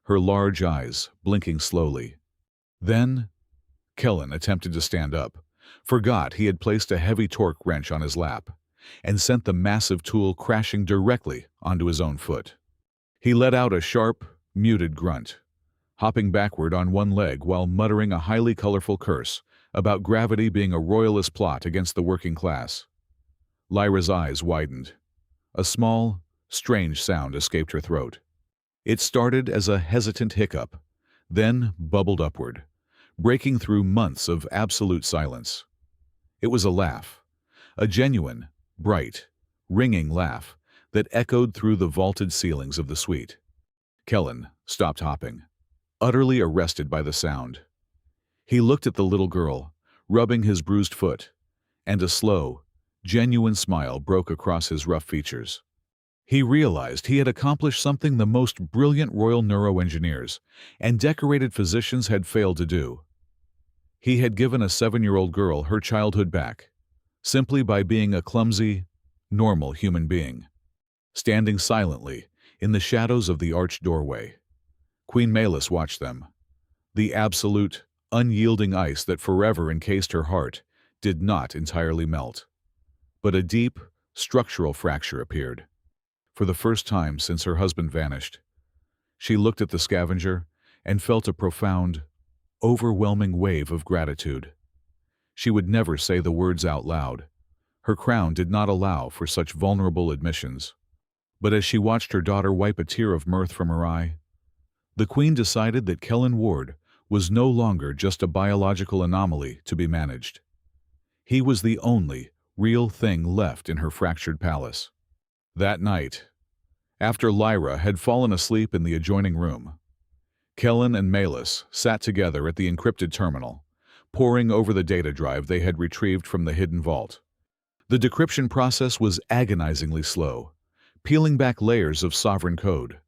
her large eyes blinking slowly. Then, Kellen attempted to stand up, forgot he had placed a heavy torque wrench on his lap, and sent the massive tool crashing directly onto his own foot. He let out a sharp, muted grunt, hopping backward on one leg while muttering a highly colorful curse about gravity being a royalist plot against the working class. Lyra's eyes widened. A small, strange sound escaped her throat. It started as a hesitant hiccup, then bubbled upward, breaking through months of absolute silence. It was a laugh, a genuine, bright, ringing laugh that echoed through the vaulted ceilings of the suite. Kellen stopped hopping, utterly arrested by the sound. He looked at the little girl, rubbing his bruised foot, and a slow, genuine smile broke across his rough features. He realized he had accomplished something the most brilliant royal neuroengineers and decorated physicians had failed to do. He had given a 7-year-old girl her childhood back, simply by being a clumsy, normal human being. Standing silently in the shadows of the arched doorway, Queen Malus watched them. The absolute, unyielding ice that forever encased her heart did not entirely melt. But a deep, structural fracture appeared. For the first time since her husband vanished, she looked at the scavenger and felt a profound, overwhelming wave of gratitude. She would never say the words out loud. Her crown did not allow for such vulnerable admissions. But as she watched her daughter wipe a tear of mirth from her eye, the Queen decided that Kellen Ward was no longer just a biological anomaly to be managed. He was the only real thing left in her fractured palace. That night, after Lyra had fallen asleep in the adjoining room, Kellen and Malus sat together at the encrypted terminal, poring over the data drive they had retrieved from the hidden vault. The decryption process was agonizingly slow, peeling back layers of sovereign code.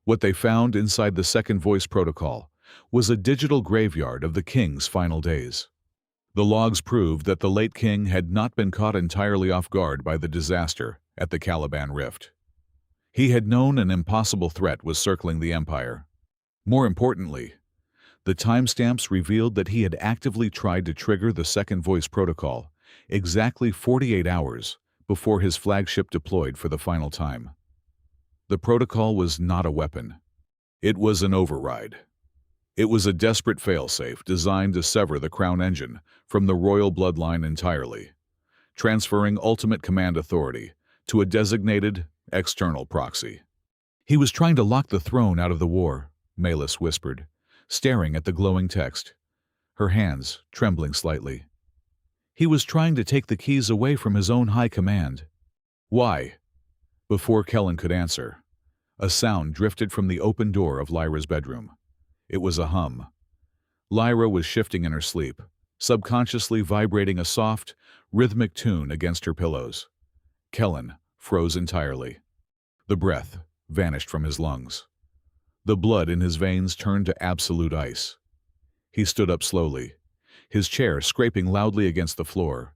What they found inside the second voice protocol was a digital graveyard of the king's final days. The logs proved that the late king had not been caught entirely off guard by the disaster at the Caliban Rift. He had known an impossible threat was circling the empire. More importantly, the timestamps revealed that he had actively tried to trigger the second voice protocol exactly 48 hours before his flagship deployed for the final time. The protocol was not a weapon. It was an override. It was a desperate failsafe designed to sever the Crown engine from the royal bloodline entirely, transferring ultimate command authority to a designated external proxy. "He was trying to lock the throne out of the war," Malus whispered, staring at the glowing text, her hands trembling slightly. "He was trying to take the keys away from his own high command." "Why?" Before Kellen could answer, a sound drifted from the open door of Lyra's bedroom. It was a hum. Lyra was shifting in her sleep, subconsciously vibrating a soft, rhythmic tune against her pillows. Kellen froze entirely. The breath vanished from his lungs. The blood in his veins turned to absolute ice. He stood up slowly, his chair scraping loudly against the floor,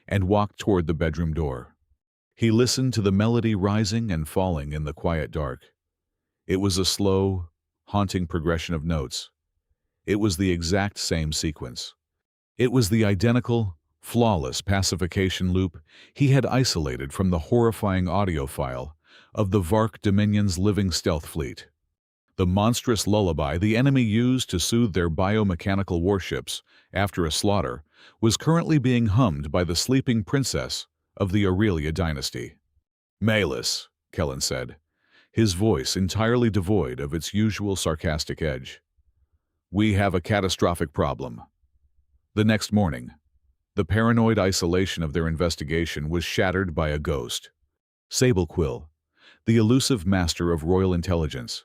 and walked toward the bedroom door. He listened to the melody rising and falling in the quiet dark. It was a slow, haunting progression of notes. It was the exact same sequence. It was the identical, flawless pacification loop he had isolated from the horrifying audio file of the Vark Dominion's living stealth fleet. The monstrous lullaby the enemy used to soothe their biomechanical warships after a slaughter was currently being hummed by the sleeping princess of the Aurelia dynasty. "Malus," Kellen said, his voice entirely devoid of its usual sarcastic edge. "We have a catastrophic problem." The next morning, the paranoid isolation of their investigation was shattered by a ghost. Sable Quill, the elusive master of royal intelligence,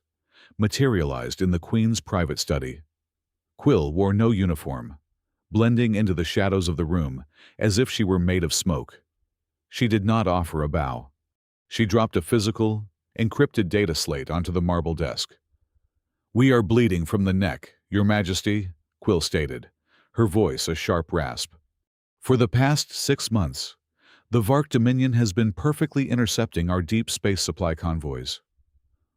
materialized in the Queen's private study. Quill wore no uniform, blending into the shadows of the room as if she were made of smoke. She did not offer a bow. She dropped a physical, encrypted data slate onto the marble desk. "We are bleeding from the neck, Your Majesty," Quill stated, her voice a sharp rasp. "For the past 6 months, the Vark Dominion has been perfectly intercepting our deep space supply convoys.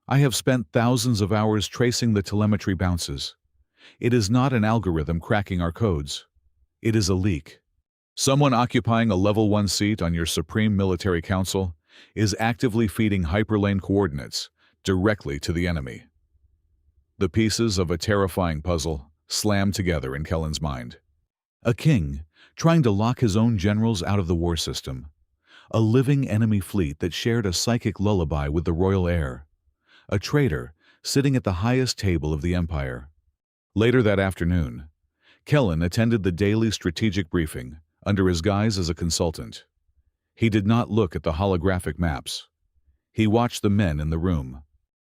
I have spent thousands of hours tracing the telemetry bounces. It is not an algorithm cracking our codes. It is a leak. Someone occupying a Level 1 seat on your Supreme Military Council is actively feeding hyperlane coordinates directly to the enemy." The pieces of a terrifying puzzle slammed together in Kellen's mind. A king trying to lock his own generals out of the war system. A living enemy fleet that shared a psychic lullaby with the royal heir. A traitor sitting at the highest table of the empire. Later that afternoon, Kellen attended the daily strategic briefing under his guise as a consultant. He did not look at the holographic maps. He watched the men in the room.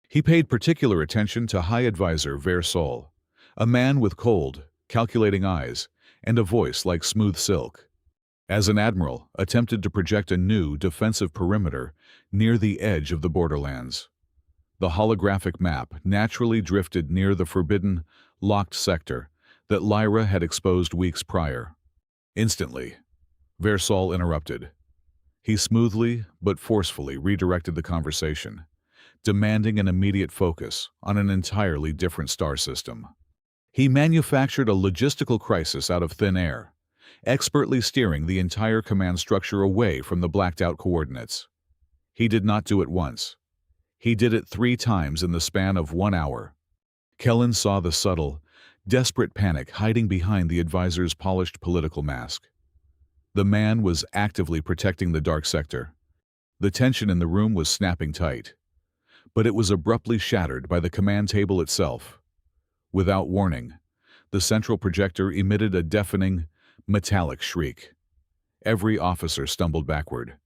He paid particular attention to High Advisor Versol, a man with cold, calculating eyes and a voice like smooth silk. As an admiral attempted to project a new defensive perimeter near the edge of the borderlands, the holographic map naturally drifted near the forbidden, locked sector that Lyra had exposed weeks prior. Instantly, Versol interrupted. He smoothly but forcefully redirected the conversation, demanding an immediate focus on an entirely different star system. He manufactured a logistical crisis out of thin air, expertly steering the entire command structure away from the blacked-out coordinates. He did not do it once. He did it 3 times in the span of 1 hour. Kellen saw the subtle, desperate panic hiding behind the advisor's polished political mask. The man was actively protecting the dark sector. The tension in the room was snapping tight, but it was abruptly shattered by the command table itself. Without warning, the central projector emitted a deafening, metallic shriek. Every officer stumbled backward.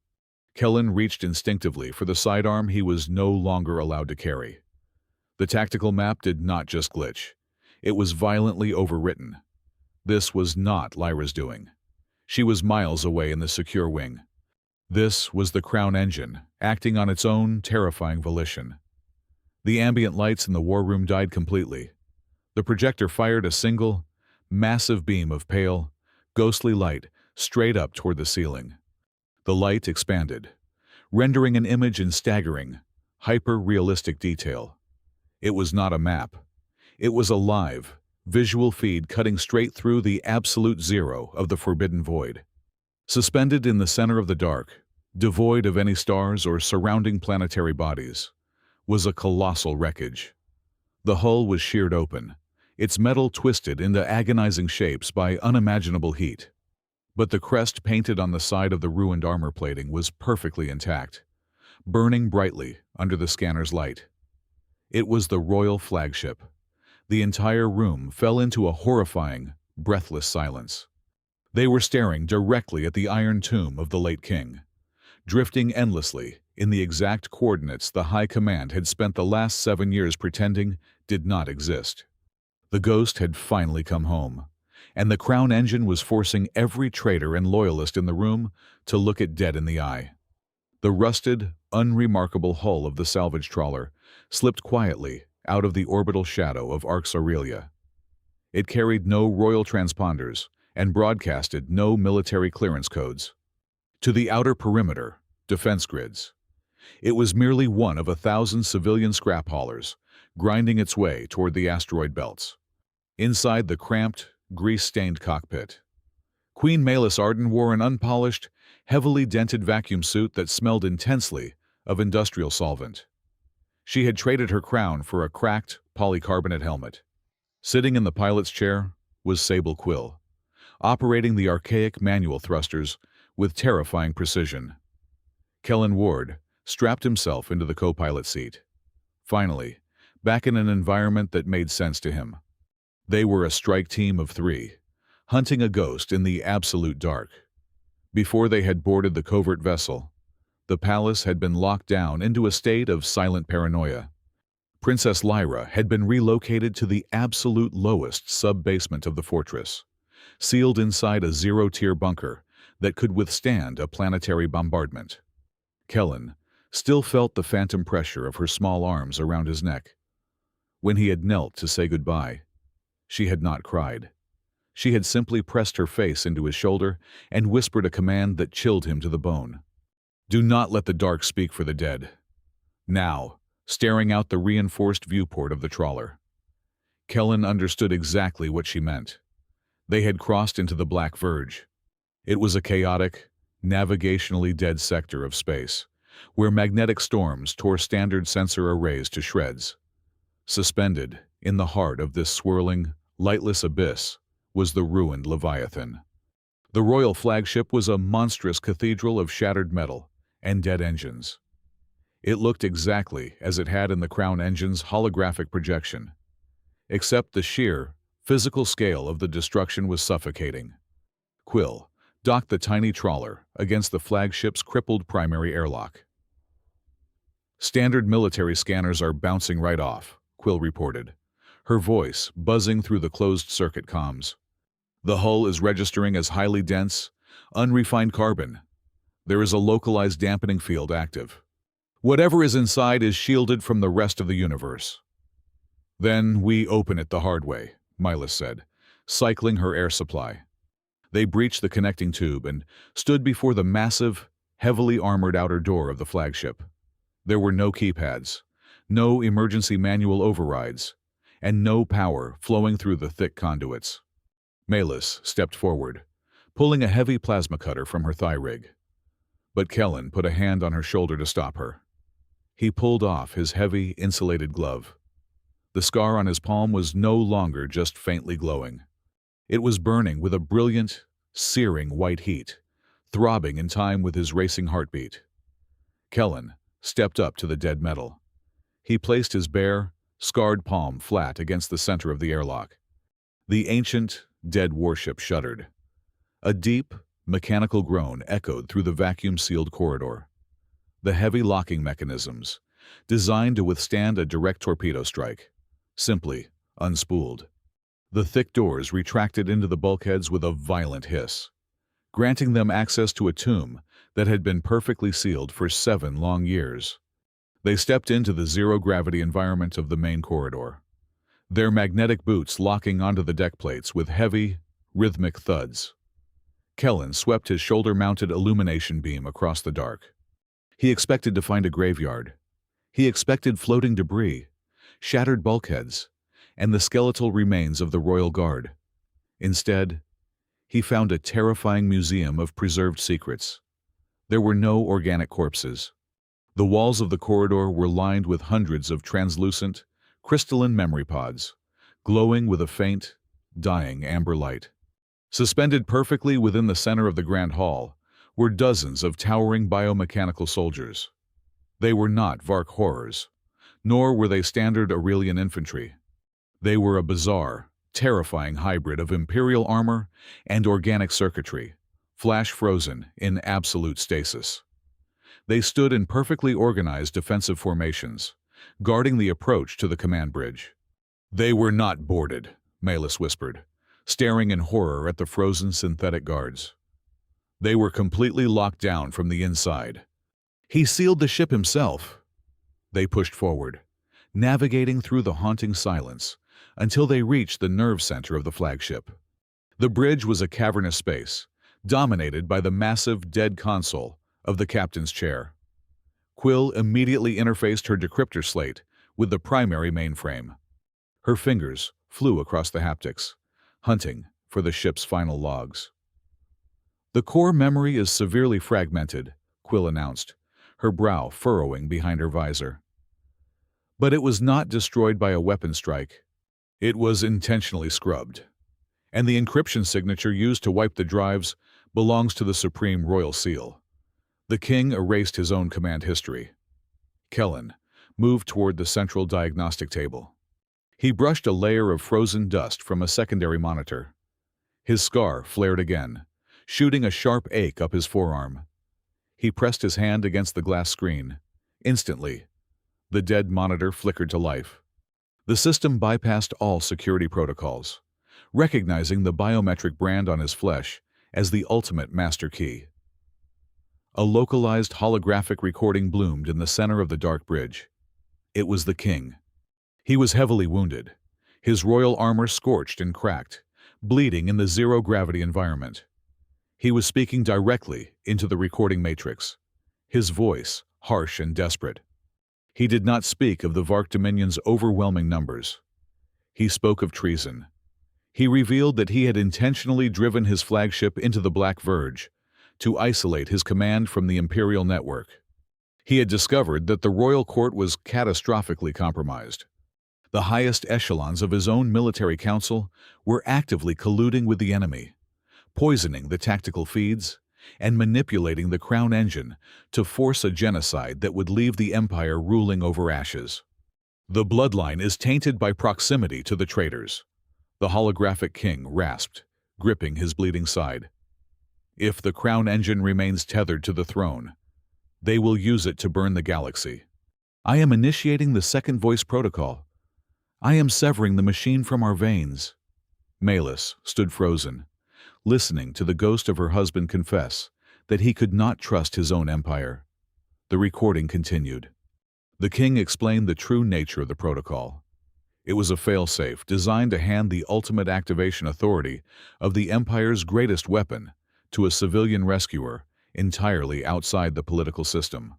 Kellen reached instinctively for the sidearm he was no longer allowed to carry. The tactical map did not just glitch. It was violently overwritten. This was not Lyra's doing. She was miles away in the secure wing. This was the Crown engine, acting on its own terrifying volition. The ambient lights in the war room died completely. The projector fired a single, massive beam of pale, ghostly light straight up toward the ceiling. The light expanded, rendering an image in staggering, hyper-realistic detail. It was not a map. It was a live, visual feed cutting straight through the absolute zero of the forbidden void. Suspended in the center of the dark, devoid of any stars or surrounding planetary bodies, was a colossal wreckage. The hull was sheared open, its metal twisted into agonizing shapes by unimaginable heat. But the crest painted on the side of the ruined armor plating was perfectly intact, burning brightly under the scanner's light. It was the royal flagship. The entire room fell into a horrifying, breathless silence. They were staring directly at the iron tomb of the late king, drifting endlessly in the exact coordinates the High Command had spent the last 7 years pretending did not exist. The ghost had finally come home, and the Crown engine was forcing every traitor and loyalist in the room to look it dead in the eye. The rusted, unremarkable hull of the salvage trawler slipped quietly out of the orbital shadow of Arx Aurelia. It carried no royal transponders and broadcasted no military clearance codes. To the outer perimeter, defense grids, it was merely one of 1,000 civilian scrap haulers grinding its way toward the asteroid belts. Inside the cramped, grease-stained cockpit, Queen Malus Arden wore an unpolished, heavily dented vacuum suit that smelled intensely of industrial solvent. She had traded her crown for a cracked polycarbonate helmet. Sitting in the pilot's chair was Sable Quill, operating the archaic manual thrusters with terrifying precision. Kellen Ward strapped himself into the co-pilot seat. Finally, back in an environment that made sense to him. They were a strike team of 3, hunting a ghost in the absolute dark. Before they had boarded the covert vessel, the palace had been locked down into a state of silent paranoia. Princess Lyra had been relocated to the absolute lowest sub-basement of the fortress, sealed inside a zero-tier bunker that could withstand a planetary bombardment. Kellen still felt the phantom pressure of her small arms around his neck. When he had knelt to say goodbye, she had not cried. She had simply pressed her face into his shoulder and whispered a command that chilled him to the bone. "Do not let the dark speak for the dead." Now, staring out the reinforced viewport of the trawler, Kellen understood exactly what she meant. They had crossed into the Black Verge. It was a chaotic, navigationally dead sector of space, where magnetic storms tore standard sensor arrays to shreds. Suspended in the heart of this swirling, lightless abyss was the ruined Leviathan. The royal flagship was a monstrous cathedral of shattered metal and dead engines. It looked exactly as it had in the Crown engine's holographic projection, except the sheer, physical scale of the destruction was suffocating. Quill docked the tiny trawler against the flagship's crippled primary airlock. "Standard military scanners are bouncing right off," Quill reported, her voice buzzing through the closed-circuit comms. "The hull is registering as highly dense, unrefined carbon. There is a localized dampening field active. Whatever is inside is shielded from the rest of the universe." "Then we open it the hard way," Milas said, cycling her air supply. They breached the connecting tube and stood before the massive, heavily armored outer door of the flagship. There were no keypads, no emergency manual overrides, and no power flowing through the thick conduits. Milas stepped forward, pulling a heavy plasma cutter from her thigh rig. But Kellen put a hand on her shoulder to stop her. He pulled off his heavy, insulated glove. The scar on his palm was no longer just faintly glowing. It was burning with a brilliant, searing white heat, throbbing in time with his racing heartbeat. Kellen stepped up to the dead metal. He placed his bare, scarred palm flat against the center of the airlock. The ancient, dead warship shuddered. A deep, mechanical groan echoed through the vacuum-sealed corridor. The heavy locking mechanisms, designed to withstand a direct torpedo strike, simply unspooled. The thick doors retracted into the bulkheads with a violent hiss, granting them access to a tomb that had been perfectly sealed for 7 long years. They stepped into the zero-gravity environment of the main corridor, their magnetic boots locking onto the deck plates with heavy, rhythmic thuds. Kellen swept his shoulder-mounted illumination beam across the dark. He expected to find a graveyard. He expected floating debris, shattered bulkheads, and the skeletal remains of the Royal Guard. Instead, he found a terrifying museum of preserved secrets. There were no organic corpses. The walls of the corridor were lined with hundreds of translucent, crystalline memory pods, glowing with a faint, dying amber light. Suspended perfectly within the center of the Grand Hall were dozens of towering biomechanical soldiers. They were not Vark horrors, nor were they standard Aurelian infantry. They were a bizarre, terrifying hybrid of Imperial armor and organic circuitry, flash-frozen in absolute stasis. They stood in perfectly organized defensive formations, guarding the approach to the command bridge. "They were not boarded," Milas whispered, staring in horror at the frozen synthetic guards. "They were completely locked down from the inside. He sealed the ship himself." They pushed forward, navigating through the haunting silence until they reached the nerve center of the flagship. The bridge was a cavernous space, dominated by the massive dead console of the captain's chair. Quill immediately interfaced her decryptor slate with the primary mainframe. Her fingers flew across the haptics, hunting for the ship's final logs. "The core memory is severely fragmented," Quill announced, her brow furrowing behind her visor. But it was not destroyed by a weapon strike. It was intentionally scrubbed. And the encryption signature used to wipe the drives belongs to the Supreme Royal Seal. The king erased his own command history. Kellen moved toward the central diagnostic table. He brushed a layer of frozen dust from a secondary monitor. His scar flared again, shooting a sharp ache up his forearm. He pressed his hand against the glass screen. Instantly, the dead monitor flickered to life. The system bypassed all security protocols, recognizing the biometric brand on his flesh as the ultimate master key. A localized holographic recording bloomed in the center of the dark bridge. It was the king. He was heavily wounded, his royal armor scorched and cracked, bleeding in the zero-gravity environment. He was speaking directly into the recording matrix, his voice harsh and desperate. He did not speak of the Vark Dominion's overwhelming numbers. He spoke of treason. He revealed that he had intentionally driven his flagship into the Black Verge to isolate his command from the Imperial network. He had discovered that the royal court was catastrophically compromised. The highest echelons of his own military council were actively colluding with the enemy, poisoning the tactical feeds and manipulating the Crown engine to force a genocide that would leave the Empire ruling over ashes. The bloodline is tainted by proximity to the traitors, the holographic king rasped, gripping his bleeding side. If the Crown engine remains tethered to the throne, they will use it to burn the galaxy. I am initiating the second voice protocol. I am severing the machine from our veins. Malus stood frozen, listening to the ghost of her husband confess that he could not trust his own empire. The recording continued. The king explained the true nature of the protocol. It was a failsafe designed to hand the ultimate activation authority of the Empire's greatest weapon to a civilian rescuer entirely outside the political system.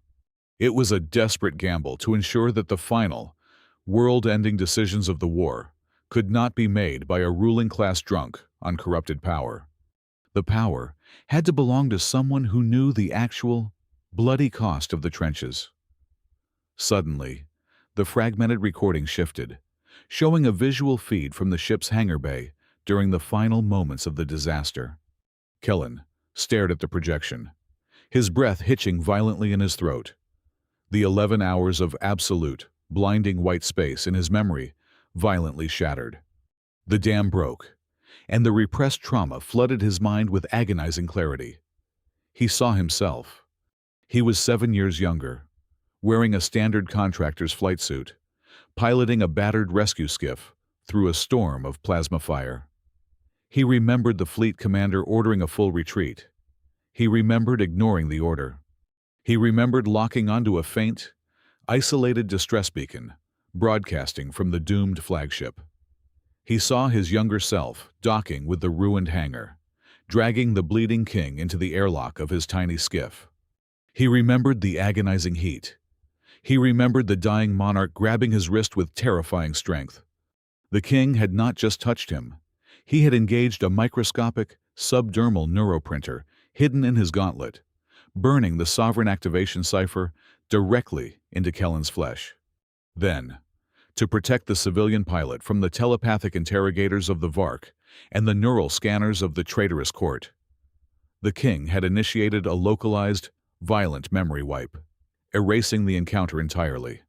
It was a desperate gamble to ensure that the final, world-ending decisions of the war could not be made by a ruling class drunk on corrupted power. The power had to belong to someone who knew the actual, bloody cost of the trenches. Suddenly, the fragmented recording shifted, showing a visual feed from the ship's hangar bay during the final moments of the disaster. Kellen stared at the projection, his breath hitching violently in his throat. The 11 hours of absolute, blinding white space in his memory violently shattered. The dam broke, and the repressed trauma flooded his mind with agonizing clarity. He saw himself. He was 7 years younger, wearing a standard contractor's flight suit, piloting a battered rescue skiff through a storm of plasma fire. He remembered the fleet commander ordering a full retreat. He remembered ignoring the order. He remembered locking onto a faint, isolated distress beacon, broadcasting from the doomed flagship. He saw his younger self docking with the ruined hangar, dragging the bleeding king into the airlock of his tiny skiff. He remembered the agonizing heat. He remembered the dying monarch grabbing his wrist with terrifying strength. The king had not just touched him. He had engaged a microscopic, subdermal neuroprinter hidden in his gauntlet, burning the sovereign activation cipher directly into Kellen's flesh. Then, to protect the civilian pilot from the telepathic interrogators of the Vark and the neural scanners of the traitorous court, the king had initiated a localized, violent memory wipe, erasing the encounter entirely.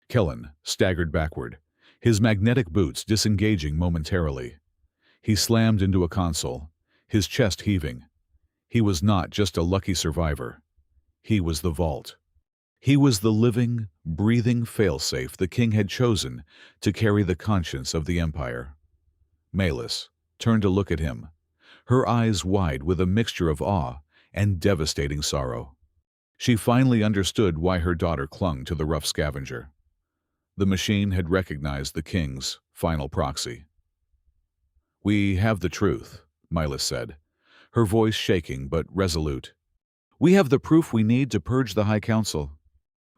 Kellen staggered backward, his magnetic boots disengaging momentarily. He slammed into a console, his chest heaving. He was not just a lucky survivor. He was the vault. He was the living, breathing failsafe the king had chosen to carry the conscience of the Empire. Malus turned to look at him, her eyes wide with a mixture of awe and devastating sorrow. She finally understood why her daughter clung to the rough scavenger. The machine had recognized the king's final proxy. "We have the truth," Malus said, her voice shaking but resolute. "We have the proof we need to purge the High Council.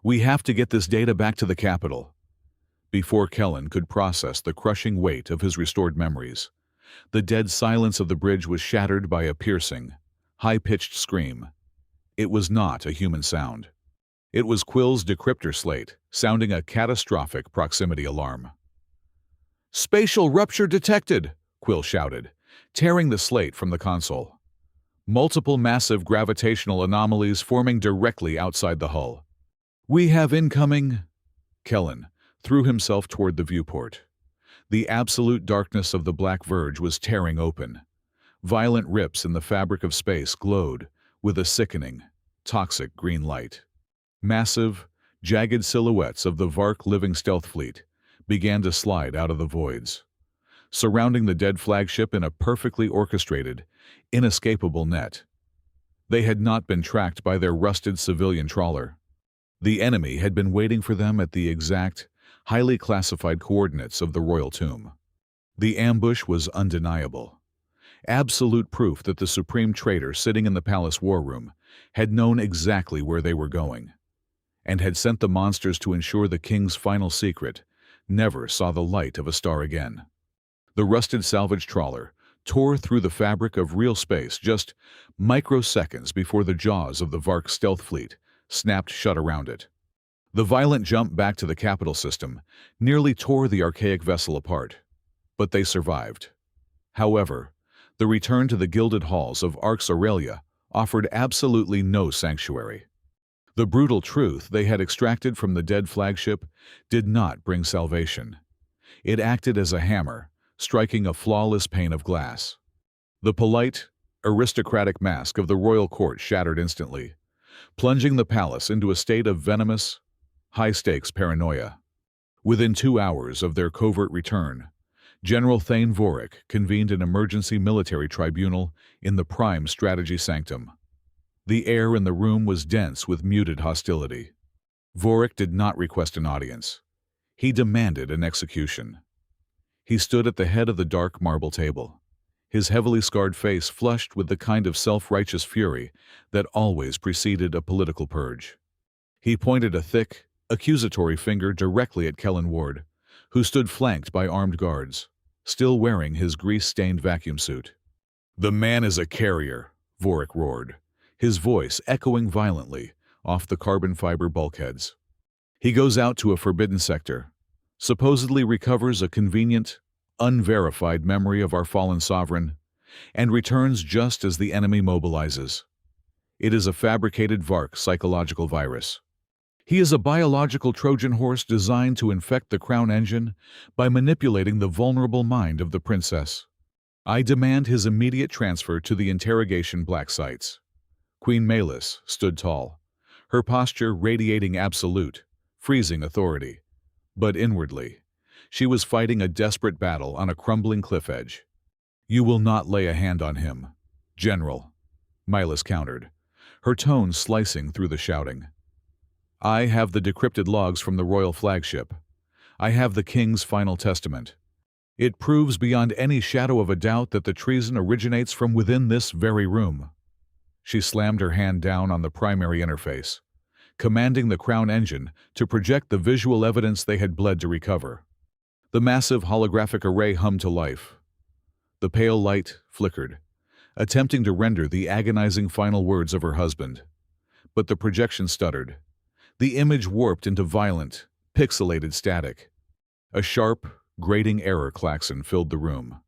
We have to get this data back to the capital." Before Kellen could process the crushing weight of his restored memories, the dead silence of the bridge was shattered by a piercing, high-pitched scream. It was not a human sound. It was Quill's decryptor slate, sounding a catastrophic proximity alarm. "Spatial rupture detected!" Quill shouted, tearing the slate from the console. Multiple massive gravitational anomalies forming directly outside the hull. "We have incoming—" Kellen threw himself toward the viewport. The absolute darkness of the Black Verge was tearing open. Violent rips in the fabric of space glowed with a sickening, toxic green light. Massive, jagged silhouettes of the Vark living stealth fleet began to slide out of the voids, surrounding the dead flagship in a perfectly orchestrated, inescapable net. They had not been tracked by their rusted civilian trawler. The enemy had been waiting for them at the exact, highly classified coordinates of the royal tomb. The ambush was undeniable. Absolute proof that the supreme traitor sitting in the palace war room had known exactly where they were going, and had sent the monsters to ensure the king's final secret never saw the light of a star again. The rusted salvage trawler tore through the fabric of real space just microseconds before the jaws of the Vark stealth fleet snapped shut around it. The violent jump back to the capital system nearly tore the archaic vessel apart, but they survived. However, the return to the gilded halls of Arx Aurelia offered absolutely no sanctuary. The brutal truth they had extracted from the dead flagship did not bring salvation. It acted as a hammer, striking a flawless pane of glass. The polite, aristocratic mask of the royal court shattered instantly, plunging the palace into a state of venomous, high-stakes paranoia. Within 2 hours of their covert return, General Thane Vorik convened an emergency military tribunal in the prime strategy sanctum. The air in the room was dense with muted hostility. Vorik did not request an audience. He demanded an execution. He stood at the head of the dark marble table, his heavily scarred face flushed with the kind of self-righteous fury that always preceded a political purge. He pointed a thick, accusatory finger directly at Kellen Ward, who stood flanked by armed guards, still wearing his grease-stained vacuum suit. "The man is a carrier," Vorik roared, his voice echoing violently off the carbon fiber bulkheads. "He goes out to a forbidden sector, supposedly recovers a convenient, unverified memory of our fallen sovereign, and returns just as the enemy mobilizes. It is a fabricated Vark psychological virus. He is a biological Trojan horse designed to infect the crown engine by manipulating the vulnerable mind of the princess. I demand his immediate transfer to the interrogation black sites." Queen Malis stood tall, her posture radiating absolute, freezing authority. But inwardly, she was fighting a desperate battle on a crumbling cliff edge. "You will not lay a hand on him, General," Malis countered, her tone slicing through the shouting. "I have the decrypted logs from the royal flagship. I have the king's final testament. It proves beyond any shadow of a doubt that the treason originates from within this very room." She slammed her hand down on the primary interface, commanding the crown engine to project the visual evidence they had bled to recover. The massive holographic array hummed to life. The pale light flickered, attempting to render the agonizing final words of her husband. But the projection stuttered. The image warped into violent, pixelated static. A sharp, grating error klaxon filled the room.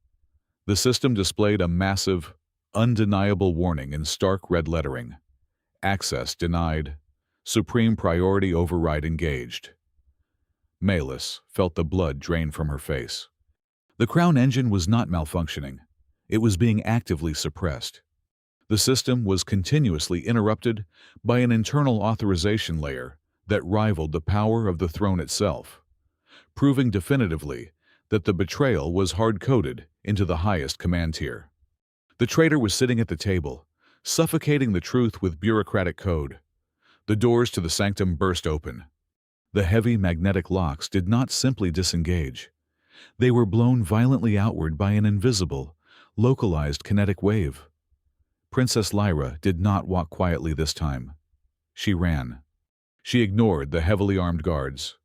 The system displayed a massive, undeniable warning in stark red lettering. "Access denied. Supreme priority override engaged." Malis felt the blood drain from her face. The crown engine was not malfunctioning. It was being actively suppressed. The system was continuously interrupted by an internal authorization layer that rivaled the power of the throne itself, proving definitively that the betrayal was hard-coded into the highest command tier. The traitor was sitting at the table, suffocating the truth with bureaucratic code. The doors to the sanctum burst open. The heavy magnetic locks did not simply disengage. They were blown violently outward by an invisible, localized kinetic wave. Princess Lyra did not walk quietly this time. She ran. She ignored the heavily armed guards,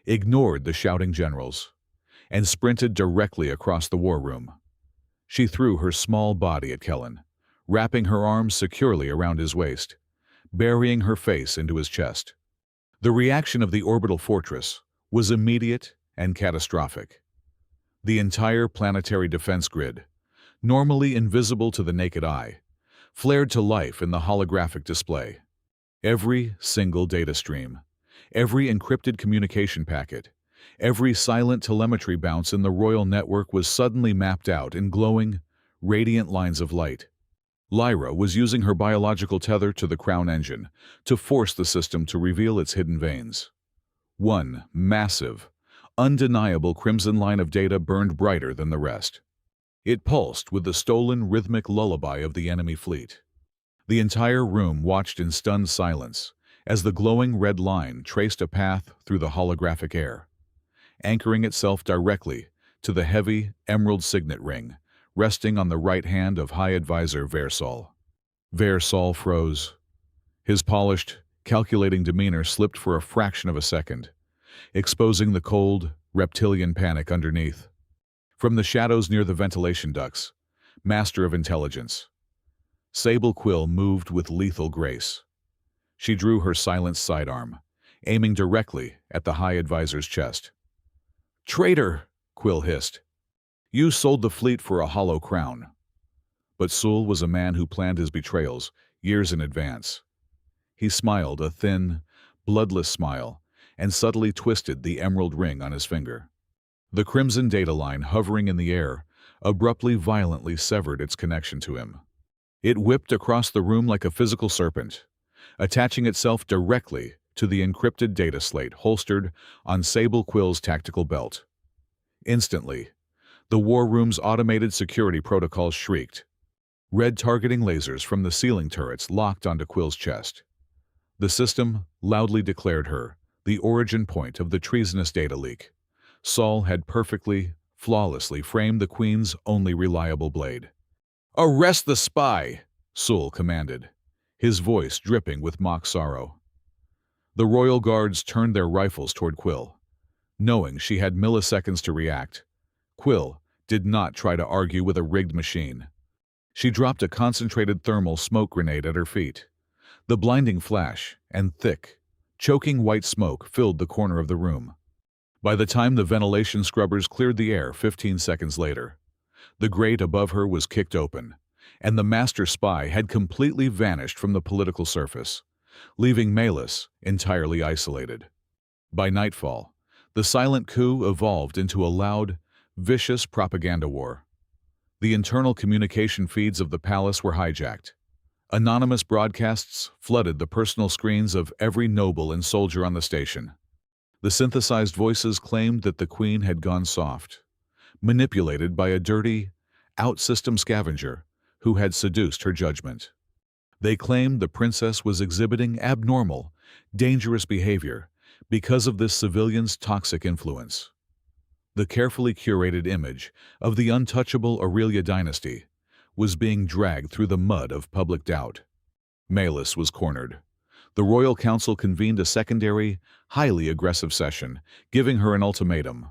ignored the shouting generals, and sprinted directly across the war room. She threw her small body at Kellen, wrapping her arms securely around his waist, burying her face into his chest. The reaction of the orbital fortress was immediate and catastrophic. The entire planetary defense grid, normally invisible to the naked eye, flared to life in the holographic display. Every single data stream, every encrypted communication packet, every silent telemetry bounce in the royal network was suddenly mapped out in glowing, radiant lines of light. Lyra was using her biological tether to the crown engine to force the system to reveal its hidden veins. One massive, undeniable crimson line of data burned brighter than the rest. It pulsed with the stolen rhythmic lullaby of the enemy fleet. The entire room watched in stunned silence as the glowing red line traced a path through the holographic air, anchoring itself directly to the heavy emerald signet ring resting on the right hand of High Advisor Versal. Versal froze. His polished, calculating demeanor slipped for a fraction of a second, exposing the cold, reptilian panic underneath. From the shadows near the ventilation ducts, Master of Intelligence, Sable Quill moved with lethal grace. She drew her silenced sidearm, aiming directly at the High Advisor's chest. "Traitor!" Quill hissed. "You sold the fleet for a hollow crown." But Sul was a man who planned his betrayals years in advance. He smiled a thin, bloodless smile and subtly twisted the emerald ring on his finger. The crimson data line hovering in the air abruptly violently severed its connection to him. It whipped across the room like a physical serpent, attaching itself directly to the encrypted data slate holstered on Sable Quill's tactical belt. Instantly, the war room's automated security protocols shrieked. Red targeting lasers from the ceiling turrets locked onto Quill's chest. The system loudly declared her the origin point of the treasonous data leak. Saul had perfectly, flawlessly framed the Queen's only reliable blade. "Arrest the spy!" Sul commanded, his voice dripping with mock sorrow. The royal guards turned their rifles toward Quill. Knowing she had milliseconds to react, Quill did not try to argue with a rigged machine. She dropped a concentrated thermal smoke grenade at her feet. The blinding flash and thick, choking white smoke filled the corner of the room. By the time the ventilation scrubbers cleared the air 15 seconds later, the grate above her was kicked open, and the master spy had completely vanished from the political surface, leaving Malus entirely isolated. By nightfall, the silent coup evolved into a loud, vicious propaganda war. The internal communication feeds of the palace were hijacked. Anonymous broadcasts flooded the personal screens of every noble and soldier on the station. The synthesized voices claimed that the Queen had gone soft, manipulated by a dirty, out-system scavenger who had seduced her judgment. They claimed the princess was exhibiting abnormal, dangerous behavior because of this civilian's toxic influence. The carefully curated image of the untouchable Aurelia dynasty was being dragged through the mud of public doubt. Malus was cornered. The Royal Council convened a secondary, highly aggressive session, giving her an ultimatum.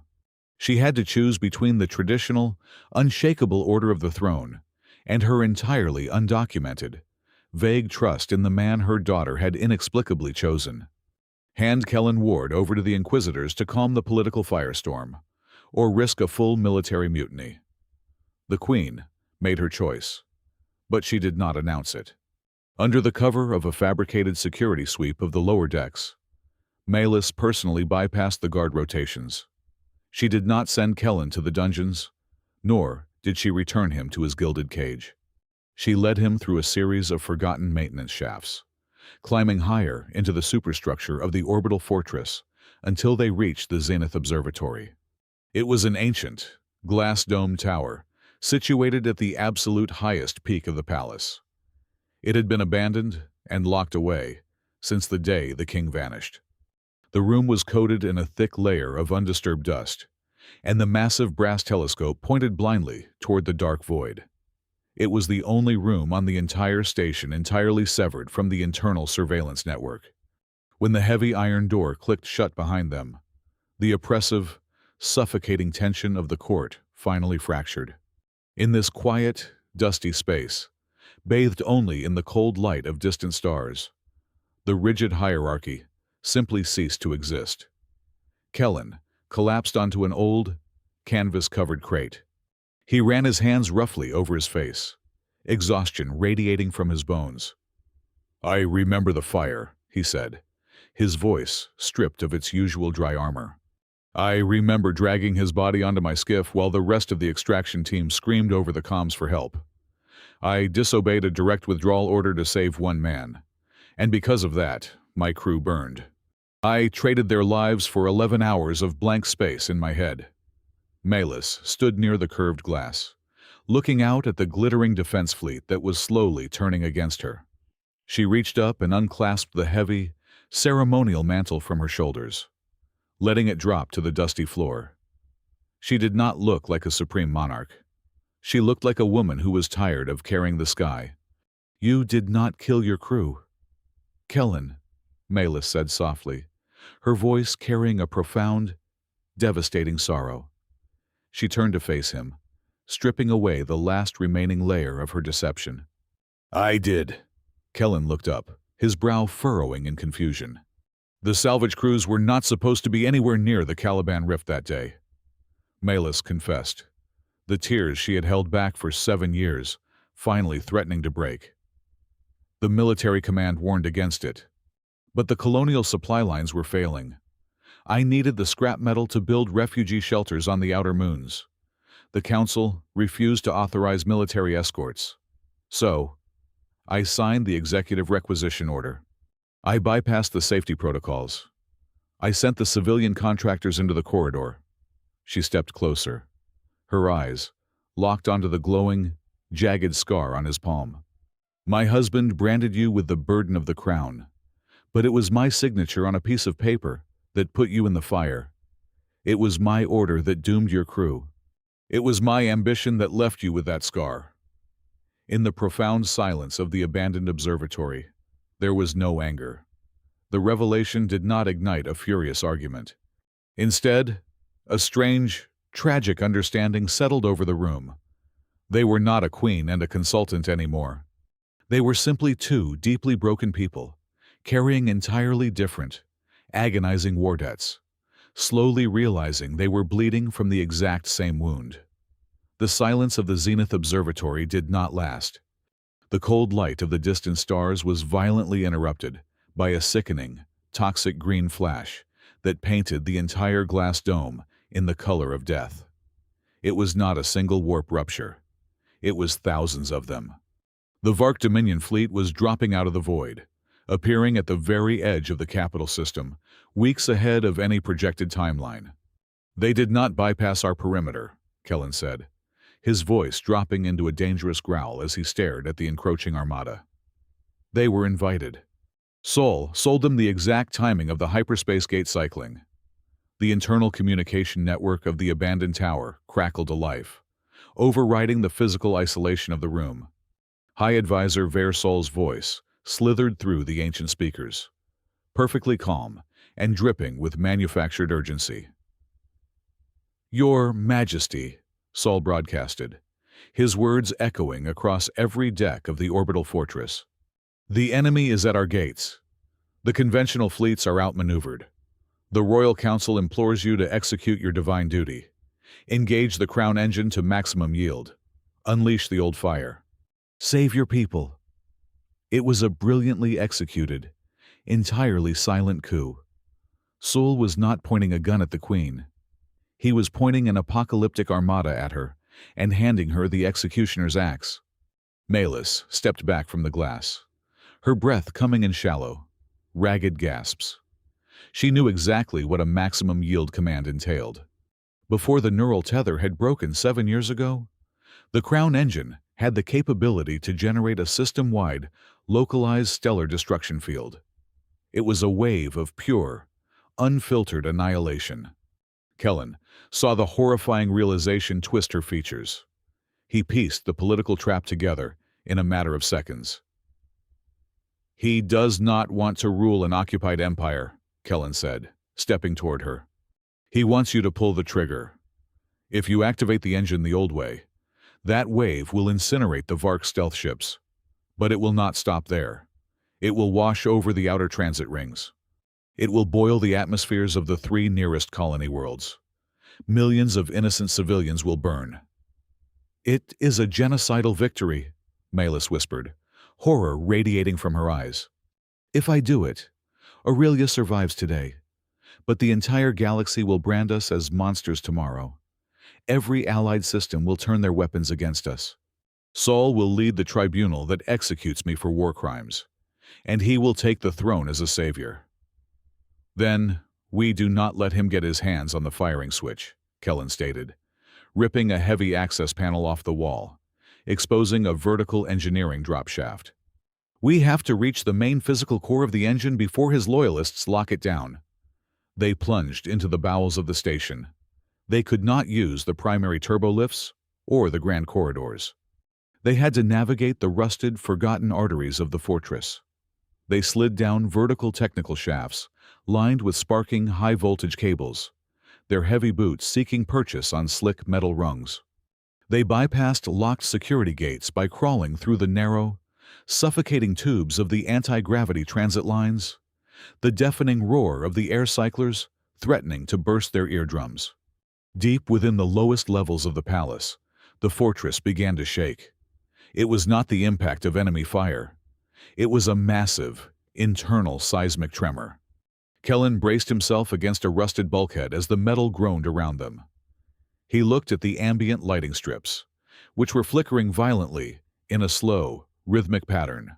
She had to choose between the traditional, unshakable order of the throne and her entirely undocumented, vague trust in the man her daughter had inexplicably chosen. Hand Kellen Ward over to the Inquisitors to calm the political firestorm, or risk a full military mutiny. The Queen made her choice, but she did not announce it. Under the cover of a fabricated security sweep of the lower decks, Malus personally bypassed the guard rotations. She did not send Kellen to the dungeons, nor did she return him to his gilded cage. She led him through a series of forgotten maintenance shafts, climbing higher into the superstructure of the orbital fortress until they reached the Zenith Observatory. It was an ancient, glass-domed tower situated at the absolute highest peak of the palace. It had been abandoned and locked away since the day the king vanished. The room was coated in a thick layer of undisturbed dust, and the massive brass telescope pointed blindly toward the dark void. It was the only room on the entire station entirely severed from the internal surveillance network. When the heavy iron door clicked shut behind them, the oppressive, suffocating tension of the court finally fractured. In this quiet, dusty space, bathed only in the cold light of distant stars, the rigid hierarchy simply ceased to exist. Kellen collapsed onto an old, canvas-covered crate. He ran his hands roughly over his face, exhaustion radiating from his bones. "I remember the fire," he said, his voice stripped of its usual dry armor. "I remember dragging his body onto my skiff while the rest of the extraction team screamed over the comms for help. I disobeyed a direct withdrawal order to save one man, and because of that, my crew burned. I traded their lives for 11 hours of blank space in my head." Malus stood near the curved glass, looking out at the glittering defense fleet that was slowly turning against her. She reached up and unclasped the heavy, ceremonial mantle from her shoulders, letting it drop to the dusty floor. She did not look like a supreme monarch. She looked like a woman who was tired of carrying the sky. "You did not kill your crew." "Kellen," Malus said softly, her voice carrying a profound, devastating sorrow. She turned to face him, stripping away the last remaining layer of her deception. "I did." Kellen looked up, his brow furrowing in confusion. "The salvage crews were not supposed to be anywhere near the Caliban Rift that day." Malus confessed, the tears she had held back for 7 years, finally threatening to break. The military command warned against it, but the colonial supply lines were failing. I needed the scrap metal to build refugee shelters on the outer moons. The Council refused to authorize military escorts. So, I signed the executive requisition order. I bypassed the safety protocols. I sent the civilian contractors into the corridor. She stepped closer, her eyes locked onto the glowing, jagged scar on his palm. "My husband branded you with the burden of the crown, but it was my signature on a piece of paper that put you in the fire. It was my order that doomed your crew. It was my ambition that left you with that scar." In the profound silence of the abandoned observatory, there was no anger. The revelation did not ignite a furious argument. Instead, a strange, tragic understanding settled over the room. They were not a queen and a consultant anymore. They were simply two deeply broken people, carrying entirely different, agonizing war debts, slowly realizing they were bleeding from the exact same wound. The silence of the Zenith Observatory did not last. The cold light of the distant stars was violently interrupted by a sickening, toxic green flash that painted the entire glass dome in the color of death. It was not a single warp rupture. It was thousands of them. The Vark Dominion fleet was dropping out of the void, appearing at the very edge of the capital system, weeks ahead of any projected timeline. "They did not bypass our perimeter," Kellen said, his voice dropping into a dangerous growl as he stared at the encroaching armada. "They were invited. Sol sold them the exact timing of the hyperspace gate cycling." The internal communication network of the abandoned tower crackled to life, overriding the physical isolation of the room. High Advisor Versol's voice slithered through the ancient speakers, perfectly calm and dripping with manufactured urgency. "Your Majesty," Sol broadcasted, his words echoing across every deck of the orbital fortress. "The enemy is at our gates. The conventional fleets are outmaneuvered. The Royal Council implores you to execute your divine duty. Engage the Crown engine to maximum yield. Unleash the old fire. Save your people." It was a brilliantly executed, entirely silent coup. Sol was not pointing a gun at the Queen. He was pointing an apocalyptic armada at her and handing her the executioner's axe. Malus stepped back from the glass, her breath coming in shallow, ragged gasps. She knew exactly what a maximum yield command entailed. Before the neural tether had broken 7 years ago, the Crown engine had the capability to generate a system-wide, localized stellar destruction field. It was a wave of pure, unfiltered annihilation. Kellen saw the horrifying realization twist her features. He pieced the political trap together in a matter of seconds. "He does not want to rule an occupied empire," Kellen said, stepping toward her. "He wants you to pull the trigger. If you activate the engine the old way, that wave will incinerate the Vark stealth ships. But it will not stop there. It will wash over the outer transit rings. It will boil the atmospheres of the 3 nearest colony worlds. Millions of innocent civilians will burn. It is a genocidal victory, Malus whispered, horror radiating from her eyes. If I do it, Aurelia survives today, but the entire galaxy will brand us as monsters tomorrow. Every allied system will turn their weapons against us. Saul will lead the tribunal that executes me for war crimes, and he will take the throne as a savior. Then, we do not let him get his hands on the firing switch, Kellen stated, ripping a heavy access panel off the wall, exposing a vertical engineering drop shaft. We have to reach the main physical core of the engine before his loyalists lock it down. They plunged into the bowels of the station. They could not use the primary turbolifts or the grand corridors. They had to navigate the rusted, forgotten arteries of the fortress. They slid down vertical technical shafts, lined with sparking high-voltage cables, their heavy boots seeking purchase on slick metal rungs. They bypassed locked security gates by crawling through the narrow, suffocating tubes of the anti-gravity transit lines, the deafening roar of the air cyclers threatening to burst their eardrums. Deep within the lowest levels of the palace, the fortress began to shake. It was not the impact of enemy fire. It was a massive, internal seismic tremor. Kellen braced himself against a rusted bulkhead as the metal groaned around them. He looked at the ambient lighting strips, which were flickering violently in a slow, rhythmic pattern.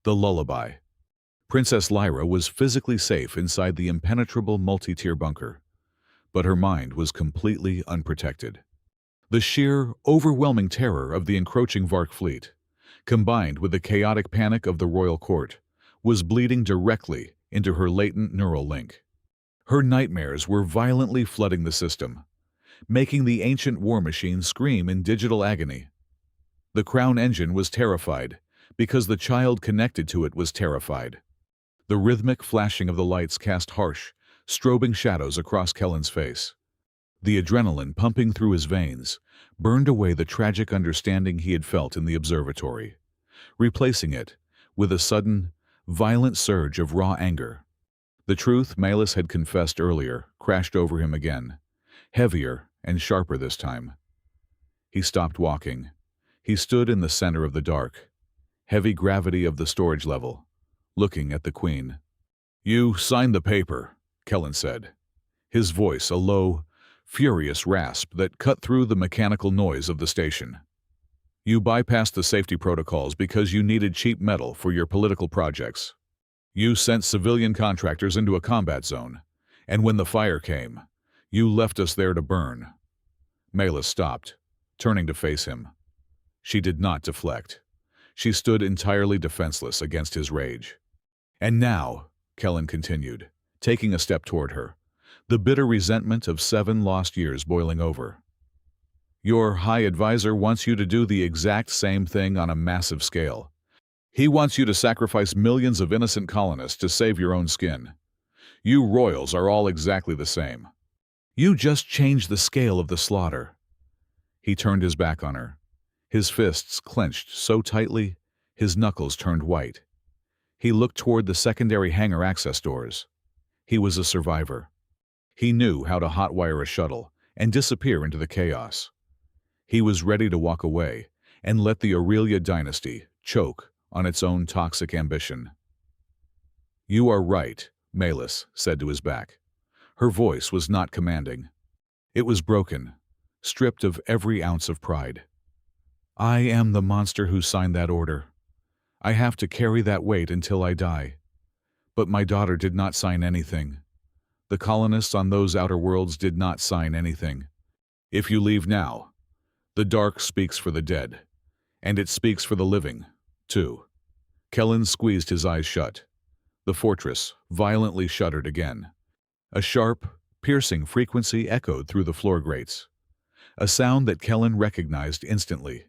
The lullaby. Princess Lyra was physically safe inside the impenetrable multi-tier bunker, but her mind was completely unprotected. The sheer, overwhelming terror of the encroaching Vark fleet, combined with the chaotic panic of the royal court, was bleeding directly into her latent neural link. Her nightmares were violently flooding the system, making the ancient war machine scream in digital agony. The Crown engine was terrified because the child connected to it was terrified. The rhythmic flashing of the lights cast harsh, strobing shadows across Kellen's face. The adrenaline pumping through his veins burned away the tragic understanding he had felt in the observatory, replacing it with a sudden, violent surge of raw anger. The truth Malus had confessed earlier crashed over him again, heavier and sharper this time. He stopped walking. He stood in the center of the dark, heavy gravity of the storage level, looking at the Queen. "You signed the paper," Kellen said, his voice a low, furious rasp that cut through the mechanical noise of the station. "You bypassed the safety protocols because you needed cheap metal for your political projects. You sent civilian contractors into a combat zone, and when the fire came, you left us there to burn." Malus stopped, turning to face him. She did not deflect. She stood entirely defenseless against his rage. "And now," Kellen continued, taking a step toward her, the bitter resentment of 7 lost years boiling over. "Your high advisor wants you to do the exact same thing on a massive scale. He wants you to sacrifice millions of innocent colonists to save your own skin. You royals are all exactly the same. You just changed the scale of the slaughter." He turned his back on her, his fists clenched so tightly his knuckles turned white. He looked toward the secondary hangar access doors. He was a survivor. He knew how to hotwire a shuttle and disappear into the chaos. He was ready to walk away and let the Aurelia dynasty choke on its own toxic ambition. "You are right," Malus said to his back. Her voice was not commanding. It was broken, stripped of every ounce of pride. "I am the monster who signed that order. I have to carry that weight until I die. But my daughter did not sign anything. The colonists on those outer worlds did not sign anything. If you leave now, the dark speaks for the dead, and it speaks for the living, too." Kellen squeezed his eyes shut. The fortress violently shuddered again. A sharp, piercing frequency echoed through the floor grates, a sound that Kellen recognized instantly.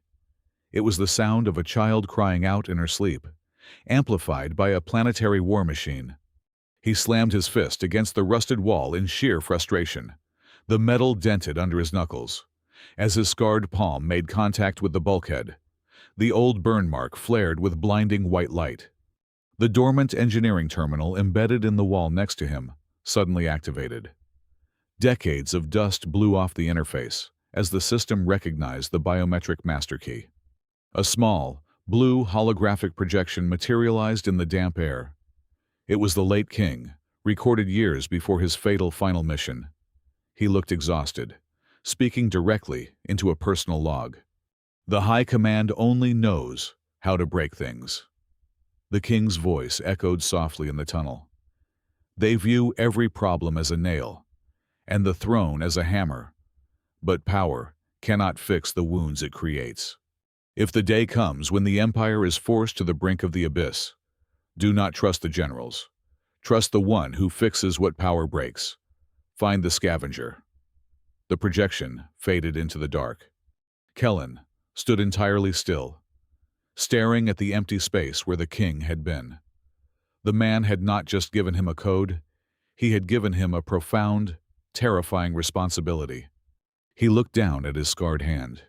It was the sound of a child crying out in her sleep, amplified by a planetary war machine. He slammed his fist against the rusted wall in sheer frustration. The metal dented under his knuckles. As his scarred palm made contact with the bulkhead, the old burn mark flared with blinding white light. The dormant engineering terminal embedded in the wall next to him suddenly activated. Decades of dust blew off the interface as the system recognized the biometric master key. A small, blue holographic projection materialized in the damp air. It was the late king, recorded years before his fatal final mission. He looked exhausted, speaking directly into a personal log. The High Command only knows how to break things. The king's voice echoed softly in the tunnel. They view every problem as a nail, and the throne as a hammer. But power cannot fix the wounds it creates. If the day comes when the empire is forced to the brink of the abyss, do not trust the generals. Trust the one who fixes what power breaks. Find the scavenger. The projection faded into the dark. Kellen stood entirely still, staring at the empty space where the king had been. The man had not just given him a code, he had given him a profound, terrifying responsibility. He looked down at his scarred hand,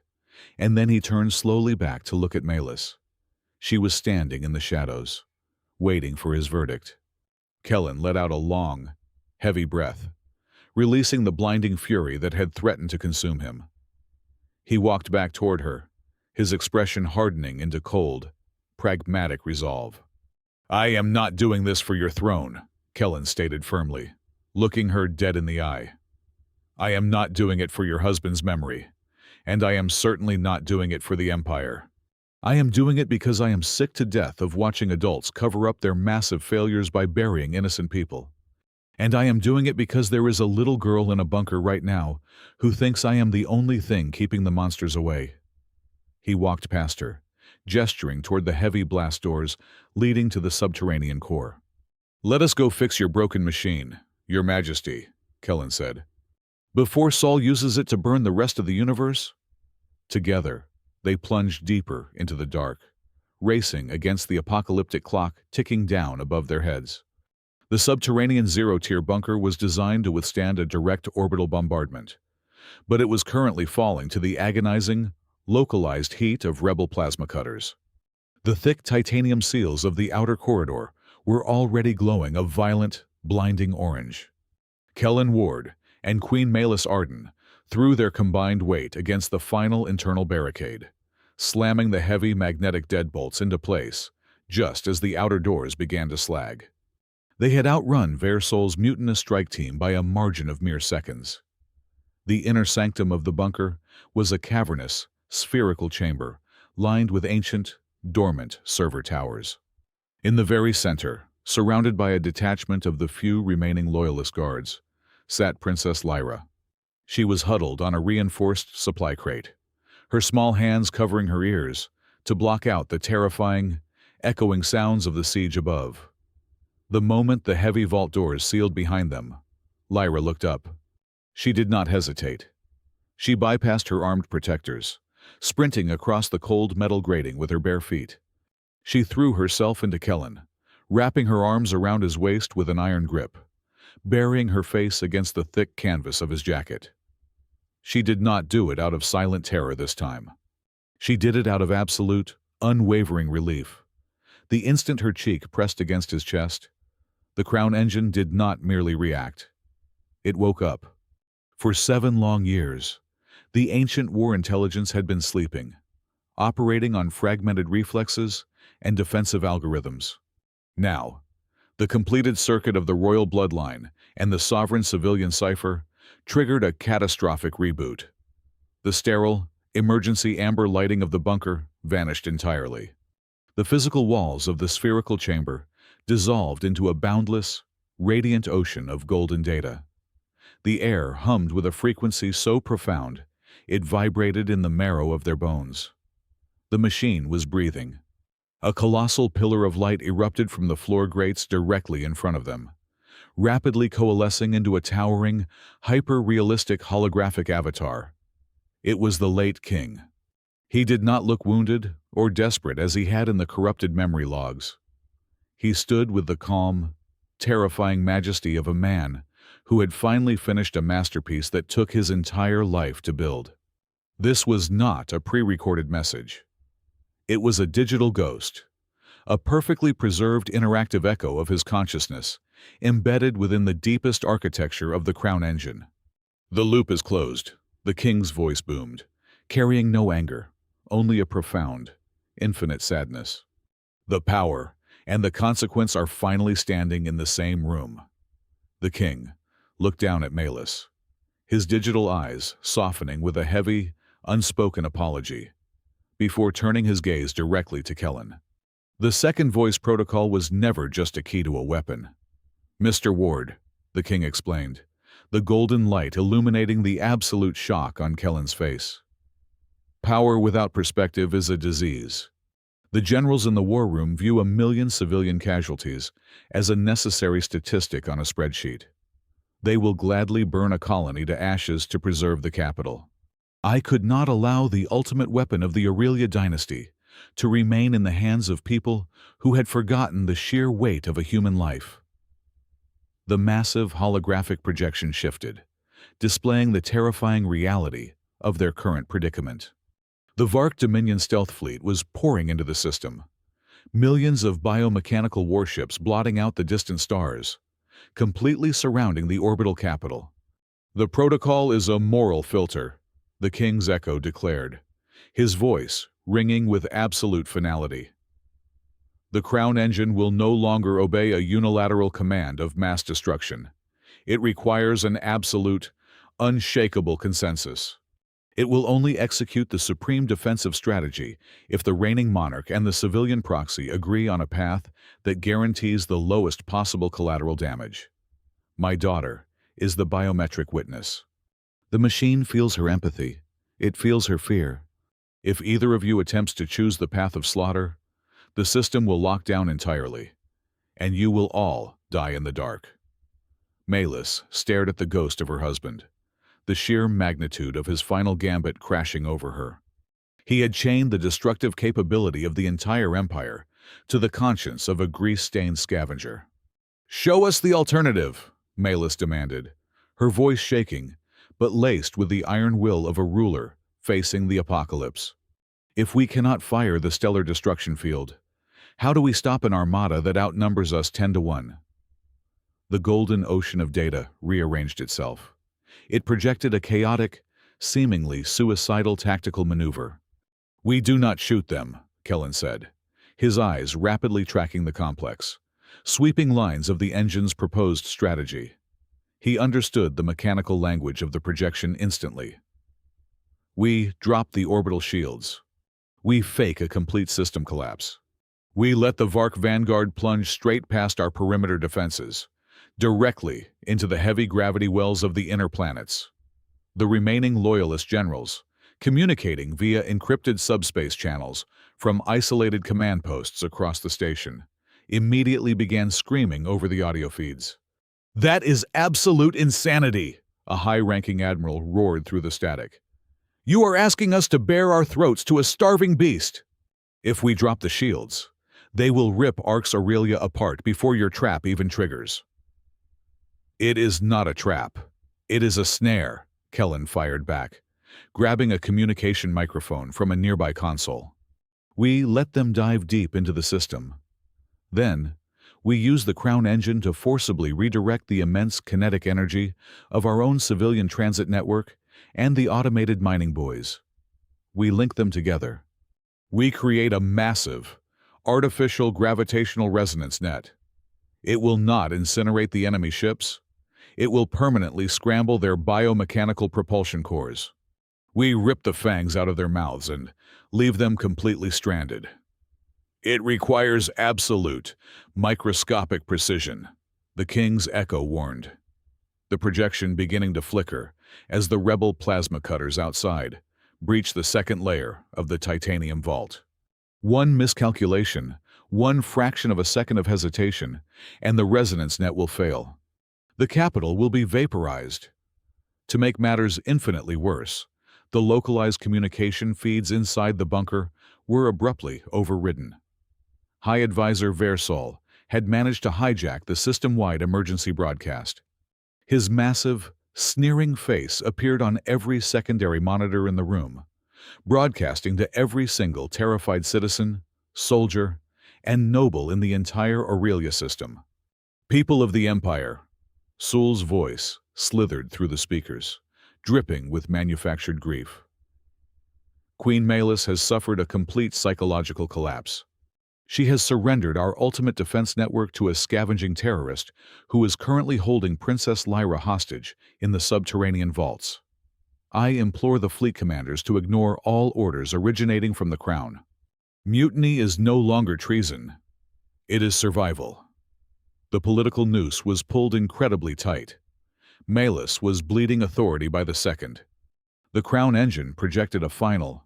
and then he turned slowly back to look at Melis. She was standing in the shadows, waiting for his verdict. Kellen let out a long, heavy breath, releasing the blinding fury that had threatened to consume him. He walked back toward her, his expression hardening into cold, pragmatic resolve. "I am not doing this for your throne," Kellen stated firmly, looking her dead in the eye. "I am not doing it for your husband's memory, and I am certainly not doing it for the Empire. I am doing it because I am sick to death of watching adults cover up their massive failures by burying innocent people. And I am doing it because there is a little girl in a bunker right now who thinks I am the only thing keeping the monsters away." He walked past her, gesturing toward the heavy blast doors leading to the subterranean core. "Let us go fix your broken machine, Your Majesty," Kellen said, "before Saul uses it to burn the rest of the universe." Together, they plunged deeper into the dark, racing against the apocalyptic clock ticking down above their heads. The subterranean zero-tier bunker was designed to withstand a direct orbital bombardment, but it was currently falling to the agonizing, localized heat of rebel plasma cutters. The thick titanium seals of the outer corridor were already glowing a violent, blinding orange. Kellen Ward and Queen Melis Arden threw their combined weight against the final internal barricade, slamming the heavy magnetic deadbolts into place just as the outer doors began to slag. They had outrun Versol's mutinous strike team by a margin of mere seconds. The inner sanctum of the bunker was a cavernous, spherical chamber lined with ancient, dormant server towers. In the very center, surrounded by a detachment of the few remaining loyalist guards, sat Princess Lyra. She was huddled on a reinforced supply crate, her small hands covering her ears to block out the terrifying, echoing sounds of the siege above. The moment the heavy vault doors sealed behind them, Lyra looked up. She did not hesitate. She bypassed her armed protectors, sprinting across the cold metal grating with her bare feet. She threw herself into Kellen, wrapping her arms around his waist with an iron grip, burying her face against the thick canvas of his jacket. She did not do it out of silent terror this time. She did it out of absolute, unwavering relief. The instant her cheek pressed against his chest, the Crown engine did not merely react. It woke up. For 7 long years, the ancient war intelligence had been sleeping, operating on fragmented reflexes and defensive algorithms. Now, the completed circuit of the royal bloodline and the sovereign civilian cipher triggered a catastrophic reboot. The sterile, emergency amber lighting of the bunker vanished entirely. The physical walls of the spherical chamber dissolved into a boundless, radiant ocean of golden data. The air hummed with a frequency so profound it vibrated in the marrow of their bones. The machine was breathing. A colossal pillar of light erupted from the floor grates directly in front of them, rapidly coalescing into a towering, hyper-realistic holographic avatar. It was the late king. He did not look wounded or desperate as he had in the corrupted memory logs. He stood with the calm, terrifying majesty of a man who had finally finished a masterpiece that took his entire life to build. This was not a pre-recorded message. It was a digital ghost, a perfectly preserved interactive echo of his consciousness, embedded within the deepest architecture of the Crown engine. "The loop is closed," the king's voice boomed, carrying no anger, only a profound, infinite sadness. "The power and the consequence are finally standing in the same room." The king looked down at Malus, his digital eyes softening with a heavy, unspoken apology, before turning his gaze directly to Kellen. The second voice protocol was never just a key to a weapon. "Mr. Ward," the king explained, the golden light illuminating the absolute shock on Kellen's face. "Power without perspective is a disease. The generals in the war room view 1 million civilian casualties as a necessary statistic on a spreadsheet. They will gladly burn a colony to ashes to preserve the capital. I could not allow the ultimate weapon of the Aurelia dynasty to remain in the hands of people who had forgotten the sheer weight of a human life." The massive holographic projection shifted, displaying the terrifying reality of their current predicament. The Vark Dominion stealth fleet was pouring into the system, millions of biomechanical warships blotting out the distant stars, completely surrounding the orbital capital. "The protocol is a moral filter," the king's echo declared, his voice ringing with absolute finality. "The Crown engine will no longer obey a unilateral command of mass destruction. It requires an absolute, unshakable consensus. It will only execute the supreme defensive strategy if the reigning monarch and the civilian proxy agree on a path that guarantees the lowest possible collateral damage. My daughter is the biometric witness. The machine feels her empathy. It feels her fear. If either of you attempts to choose the path of slaughter, the system will lock down entirely, and you will all die in the dark." Malus stared at the ghost of her husband, the sheer magnitude of his final gambit crashing over her. He had chained the destructive capability of the entire empire to the conscience of a grease-stained scavenger. "Show us the alternative," Malus demanded, her voice shaking, but laced with the iron will of a ruler facing the apocalypse. "If we cannot fire the stellar destruction field, how do we stop an armada that outnumbers us 10-1? The golden ocean of data rearranged itself. It projected a chaotic, seemingly suicidal tactical maneuver. "We do not shoot them," Kellen said, his eyes rapidly tracking the complex, sweeping lines of the engine's proposed strategy. He understood the mechanical language of the projection instantly. "We drop the orbital shields. We fake a complete system collapse. We let the Vark Vanguard plunge straight past our perimeter defenses, directly into the heavy gravity wells of the inner planets. The remaining Loyalist generals, communicating via encrypted subspace channels from isolated command posts across the station, immediately began screaming over the audio feeds. "That is absolute insanity!" a high-ranking admiral roared through the static. "You are asking us to bare our throats to a starving beast! If we drop the shields, they will rip Arx Aurelia apart before your trap even triggers." "It is not a trap. It is a snare," Kellen fired back, grabbing a communication microphone from a nearby console. "We let them dive deep into the system. Then, we use the Crown engine to forcibly redirect the immense kinetic energy of our own civilian transit network and the automated mining buoys. We link them together. We create a massive, artificial gravitational resonance net. It will not incinerate the enemy ships. It will permanently scramble their biomechanical propulsion cores. We rip the fangs out of their mouths and leave them completely stranded. It requires absolute, microscopic precision," the King's echo warned, the projection beginning to flicker as the rebel plasma cutters outside breached the second layer of the titanium vault. One miscalculation, one fraction of a second of hesitation, and the resonance net will fail. The capital will be vaporized. To make matters infinitely worse, the localized communication feeds inside the bunker were abruptly overridden. High Advisor Versol had managed to hijack the system-wide emergency broadcast. His massive, sneering face appeared on every secondary monitor in the room, broadcasting to every single terrified citizen, soldier, and noble in the entire Aurelia system. People of the Empire. Sul's voice slithered through the speakers, dripping with manufactured grief. Queen Malus has suffered a complete psychological collapse. She has surrendered our ultimate defense network to a scavenging terrorist who is currently holding Princess Lyra hostage in the subterranean vaults. I implore the fleet commanders to ignore all orders originating from the Crown. Mutiny is no longer treason. It is survival. The political noose was pulled incredibly tight. Malus was bleeding authority by the second. The Crown engine projected a final,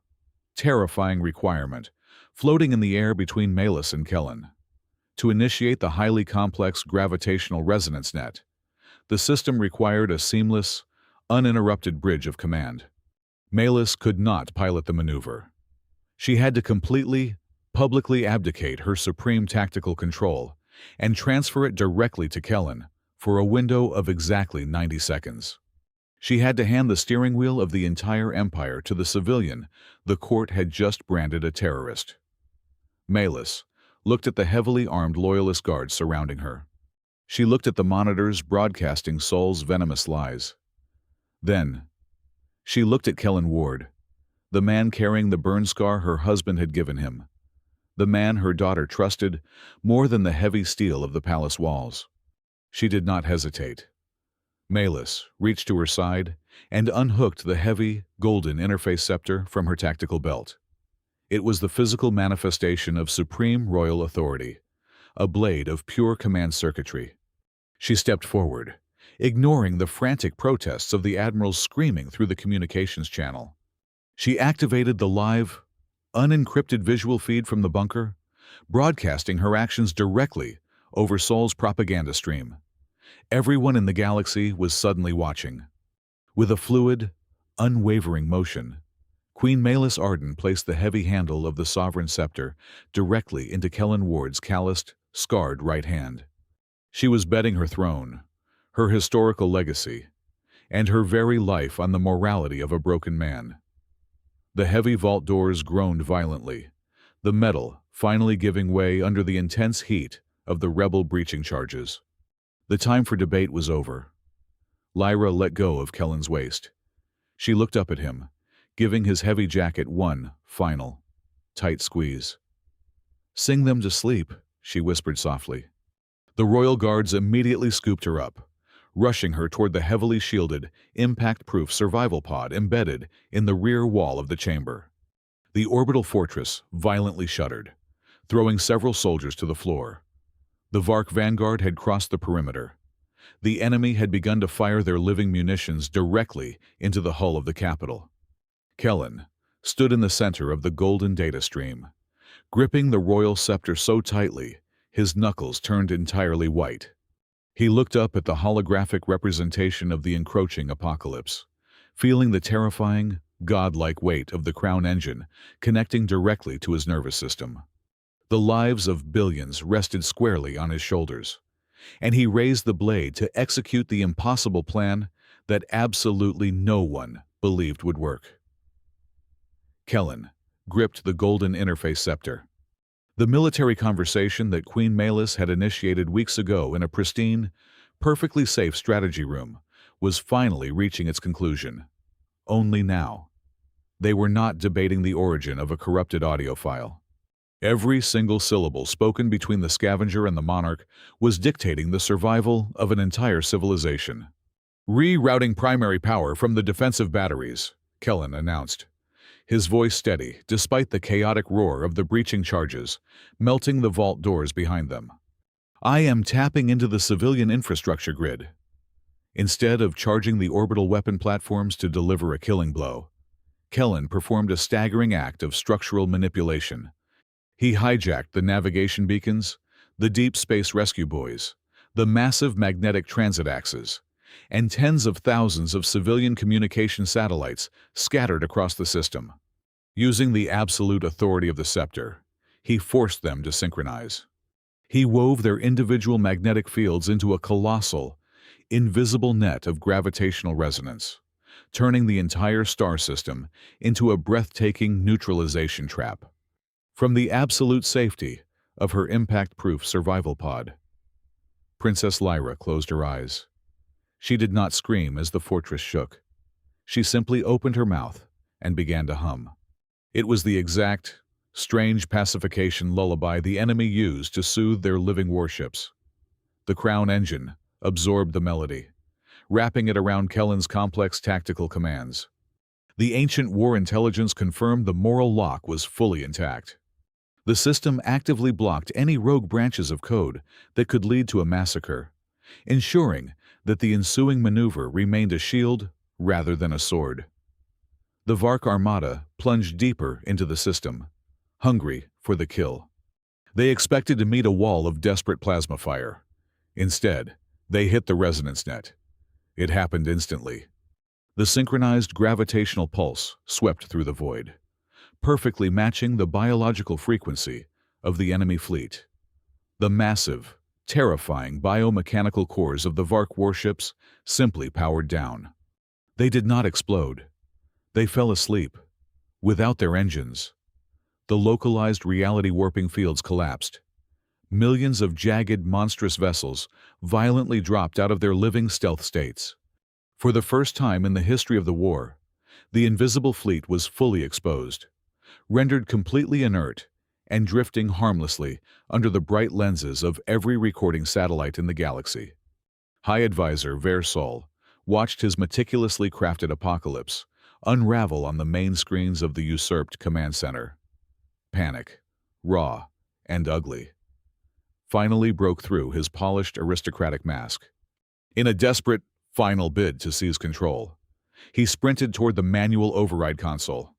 terrifying requirement, floating in the air between Malus and Kellen. To initiate the highly complex gravitational resonance net, the system required a seamless, uninterrupted bridge of command. Malus could not pilot the maneuver. She had to completely, publicly abdicate her supreme tactical control and transfer it directly to Kellen for a window of exactly 90 seconds. She had to hand the steering wheel of the entire empire to the civilian the court had just branded a terrorist. Malus looked at the heavily armed loyalist guards surrounding her. She looked at the monitors broadcasting Sul's venomous lies. Then, she looked at Kellen Ward, the man carrying the burn scar her husband had given him, the man her daughter trusted more than the heavy steel of the palace walls. She did not hesitate. Malus reached to her side and unhooked the heavy, golden interface scepter from her tactical belt. It was the physical manifestation of supreme royal authority, a blade of pure command circuitry. She stepped forward, ignoring the frantic protests of the admirals screaming through the communications channel. She activated the live, unencrypted visual feed from the bunker, broadcasting her actions directly over Sul's propaganda stream. Everyone in the galaxy was suddenly watching. With a fluid, unwavering motion, Queen Malus Arden placed the heavy handle of the sovereign scepter directly into Kellen Ward's calloused, scarred right hand. She was betting her throne, her historical legacy, and her very life on the morality of a broken man. The heavy vault doors groaned violently, the metal finally giving way under the intense heat of the rebel breaching charges. The time for debate was over. Lyra let go of Kellen's waist. She looked up at him, giving his heavy jacket one final, tight squeeze. "Sing them to sleep," she whispered softly. The royal guards immediately scooped her up, rushing her toward the heavily shielded, impact-proof survival pod embedded in the rear wall of the chamber. The orbital fortress violently shuddered, throwing several soldiers to the floor. The Vark vanguard had crossed the perimeter. The enemy had begun to fire their living munitions directly into the hull of the capital. Kellen stood in the center of the golden data stream, gripping the royal scepter so tightly his knuckles turned entirely white. He looked up at the holographic representation of the encroaching apocalypse, feeling the terrifying, godlike weight of the Crown engine connecting directly to his nervous system. The lives of billions rested squarely on his shoulders, and he raised the blade to execute the impossible plan that absolutely no one believed would work. Kellen gripped the golden interface scepter. The military conversation that Queen Malus had initiated weeks ago in a pristine, perfectly safe strategy room was finally reaching its conclusion. Only now. They were not debating the origin of a corrupted audio file. Every single syllable spoken between the scavenger and the monarch was dictating the survival of an entire civilization. "Rerouting primary power from the defensive batteries," Kellen announced, his voice steady despite the chaotic roar of the breaching charges, melting the vault doors behind them. "I am tapping into the civilian infrastructure grid." Instead of charging the orbital weapon platforms to deliver a killing blow, Kellen performed a staggering act of structural manipulation. He hijacked the navigation beacons, the deep space rescue buoys, the massive magnetic transit axes, and tens of thousands of civilian communication satellites scattered across the system. Using the absolute authority of the scepter, he forced them to synchronize. He wove their individual magnetic fields into a colossal, invisible net of gravitational resonance, turning the entire star system into a breathtaking neutralization trap. From the absolute safety of her impact-proof survival pod. Princess Lyra closed her eyes. She did not scream as the fortress shook. She simply opened her mouth and began to hum. It was the exact, strange pacification lullaby the enemy used to soothe their living warships. The Crown engine absorbed the melody, wrapping it around Kellen's complex tactical commands. The ancient war intelligence confirmed the moral lock was fully intact. The system actively blocked any rogue branches of code that could lead to a massacre, ensuring that the ensuing maneuver remained a shield rather than a sword. The Vark Armada plunged deeper into the system, hungry for the kill. They expected to meet a wall of desperate plasma fire. Instead, they hit the resonance net. It happened instantly. The synchronized gravitational pulse swept through the void, perfectly matching the biological frequency of the enemy fleet. The massive, terrifying biomechanical cores of the Vark warships simply powered down. They did not explode. They fell asleep, without their engines. The localized reality warping fields collapsed. Millions of jagged, monstrous vessels violently dropped out of their living stealth states. For the first time in the history of the war, the invisible fleet was fully exposed, rendered completely inert, and drifting harmlessly under the bright lenses of every recording satellite in the galaxy. High Advisor Versol watched his meticulously crafted apocalypse unravel on the main screens of the usurped command center. Panic, raw and ugly, finally broke through his polished aristocratic mask. In a desperate, final bid to seize control, he sprinted toward the manual override console.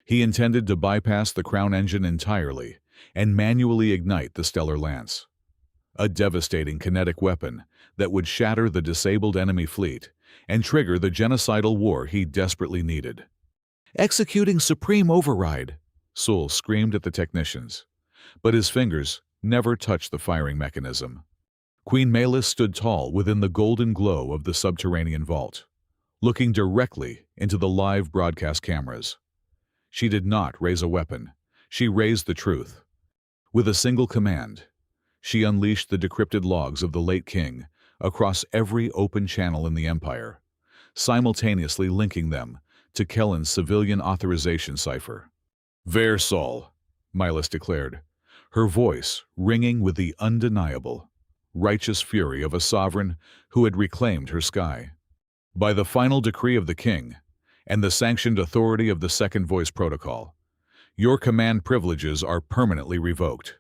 He intended to bypass the Crown engine entirely and manually ignite the Stellar Lance, a devastating kinetic weapon that would shatter the disabled enemy fleet and trigger the genocidal war he desperately needed. "Executing Supreme Override," Sewell screamed at the technicians, but his fingers never touched the firing mechanism. Queen Malis stood tall within the golden glow of the subterranean vault, looking directly into the live broadcast cameras. She did not raise a weapon. She raised the truth. With a single command, she unleashed the decrypted logs of the late king across every open channel in the Empire, simultaneously linking them to Kellen's civilian authorization cipher. "Versol," Milas declared, her voice ringing with the undeniable, righteous fury of a sovereign who had reclaimed her sky. "By the final decree of the king and the sanctioned authority of the Second Voice Protocol, your command privileges are permanently revoked."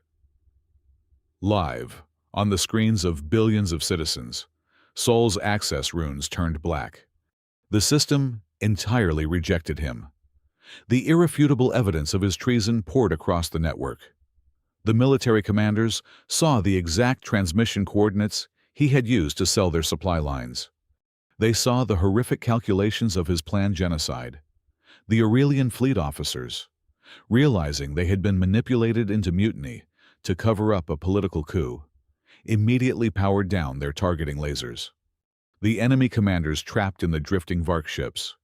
Live, on the screens of billions of citizens, Sol's access runes turned black. The system entirely rejected him. The irrefutable evidence of his treason poured across the network. The military commanders saw the exact transmission coordinates he had used to sell their supply lines. They saw the horrific calculations of his planned genocide. The Aurelian fleet officers, realizing they had been manipulated into mutiny to cover up a political coup, immediately powered down their targeting lasers. The enemy commanders trapped in the drifting Vark ships,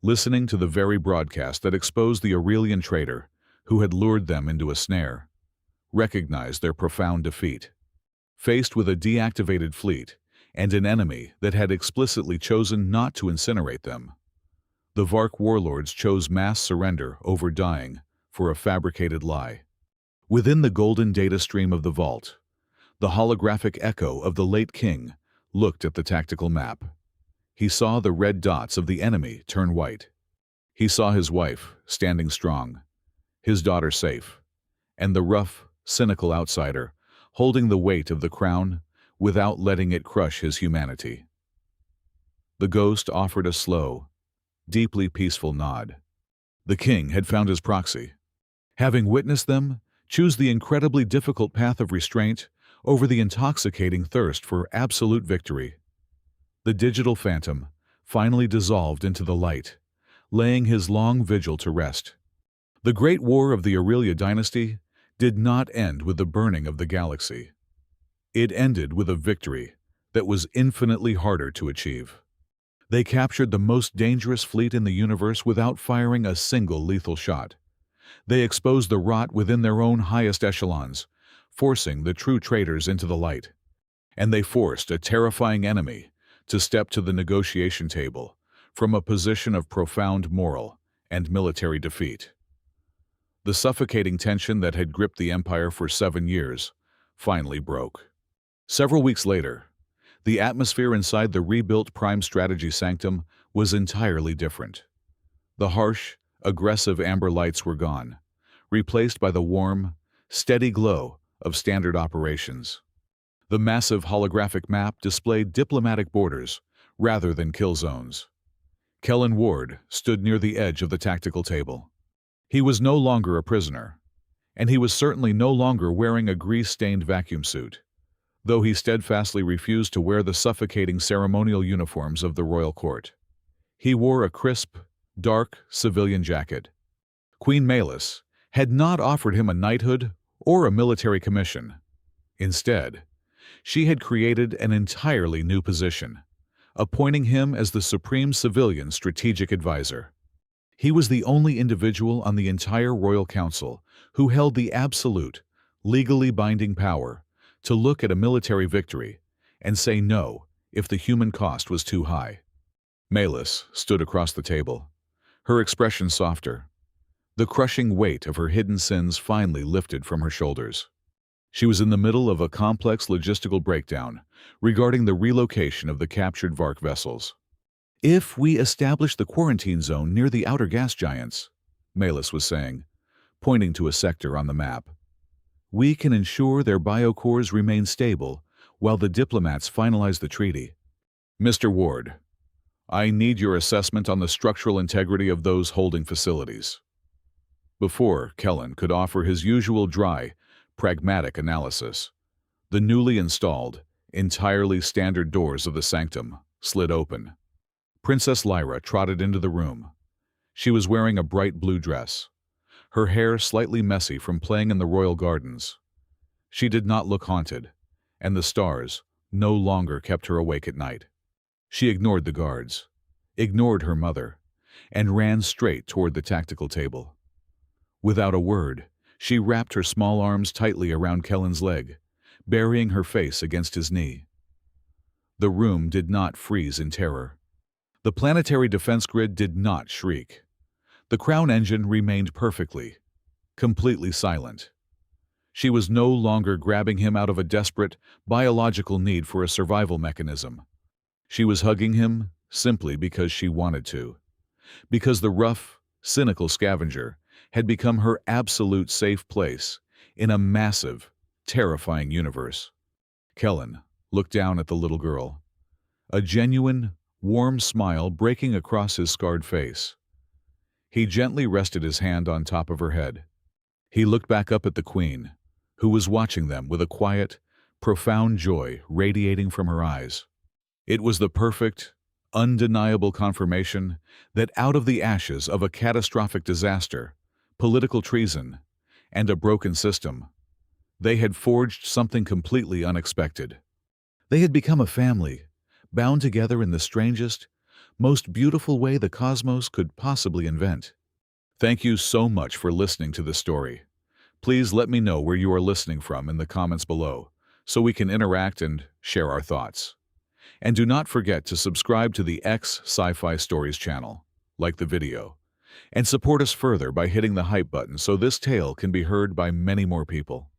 listening to the very broadcast that exposed the Aurelian traitor who had lured them into a snare, recognized their profound defeat. Faced with a deactivated fleet and an enemy that had explicitly chosen not to incinerate them, the Vark warlords chose mass surrender over dying for a fabricated lie. Within the golden data stream of the vault, the holographic echo of the late king looked at the tactical map. He saw the red dots of the enemy turn white. He saw his wife standing strong, his daughter safe, and the rough, cynical outsider holding the weight of the crown without letting it crush his humanity. The ghost offered a slow, deeply peaceful nod. The king had found his proxy. Having witnessed them choose the incredibly difficult path of restraint over the intoxicating thirst for absolute victory, the digital phantom finally dissolved into the light, laying his long vigil to rest. The Great War of the Aurelia dynasty did not end with the burning of the galaxy. It ended with a victory that was infinitely harder to achieve. They captured the most dangerous fleet in the universe without firing a single lethal shot. They exposed the rot within their own highest echelons, forcing the true traitors into the light. And they forced a terrifying enemy to step to the negotiation table from a position of profound moral and military defeat. The suffocating tension that had gripped the Empire for 7 years finally broke. Several weeks later, the atmosphere inside the rebuilt Prime Strategy Sanctum was entirely different. The harsh, aggressive amber lights were gone, replaced by the warm, steady glow of standard operations. The massive holographic map displayed diplomatic borders rather than kill zones. Kellen Ward stood near the edge of the tactical table. He was no longer a prisoner, and he was certainly no longer wearing a grease-stained vacuum suit, though he steadfastly refused to wear the suffocating ceremonial uniforms of the royal court. He wore a crisp, dark civilian jacket. Queen Malis had not offered him a knighthood or a military commission. Instead, she had created an entirely new position, appointing him as the Supreme Civilian Strategic Advisor. He was the only individual on the entire Royal Council who held the absolute, legally binding power to look at a military victory and say no if the human cost was too high. Malis stood across the table, her expression softer. The crushing weight of her hidden sins finally lifted from her shoulders. She was in the middle of a complex logistical breakdown regarding the relocation of the captured Vark vessels. "If we establish the quarantine zone near the outer gas giants," Malis was saying, pointing to a sector on the map, "we can ensure their biocores remain stable while the diplomats finalize the treaty." "Mr. Ward, I need your assessment on the structural integrity of those holding facilities." Before Kellen could offer his usual dry, pragmatic analysis, the newly installed, entirely standard doors of the sanctum slid open. Princess Lyra trotted into the room. She was wearing a bright blue dress, her hair slightly messy from playing in the royal gardens. She did not look haunted, and the stars no longer kept her awake at night. She ignored the guards, ignored her mother, and ran straight toward the tactical table. Without a word, she wrapped her small arms tightly around Kellen's leg, burying her face against his knee. The room did not freeze in terror. The planetary defense grid did not shriek. The crown engine remained perfectly, completely silent. She was no longer grabbing him out of a desperate, biological need for a survival mechanism. She was hugging him simply because she wanted to, because the rough, cynical scavenger had become her absolute safe place in a massive, terrifying universe. Kellen looked down at the little girl, a genuine, warm smile breaking across his scarred face. He gently rested his hand on top of her head. He looked back up at the Queen, who was watching them with a quiet, profound joy radiating from her eyes. It was the perfect, undeniable confirmation that out of the ashes of a catastrophic disaster, political treason, and a broken system, they had forged something completely unexpected. They had become a family, bound together in the strangest, most beautiful way the cosmos could possibly invent. Thank you so much for listening to this story. Please let me know where you are listening from in the comments below, so we can interact and share our thoughts. And do not forget to subscribe to the Sci-fi Stories channel, like the video, and support us further by hitting the hype button so this tale can be heard by many more people.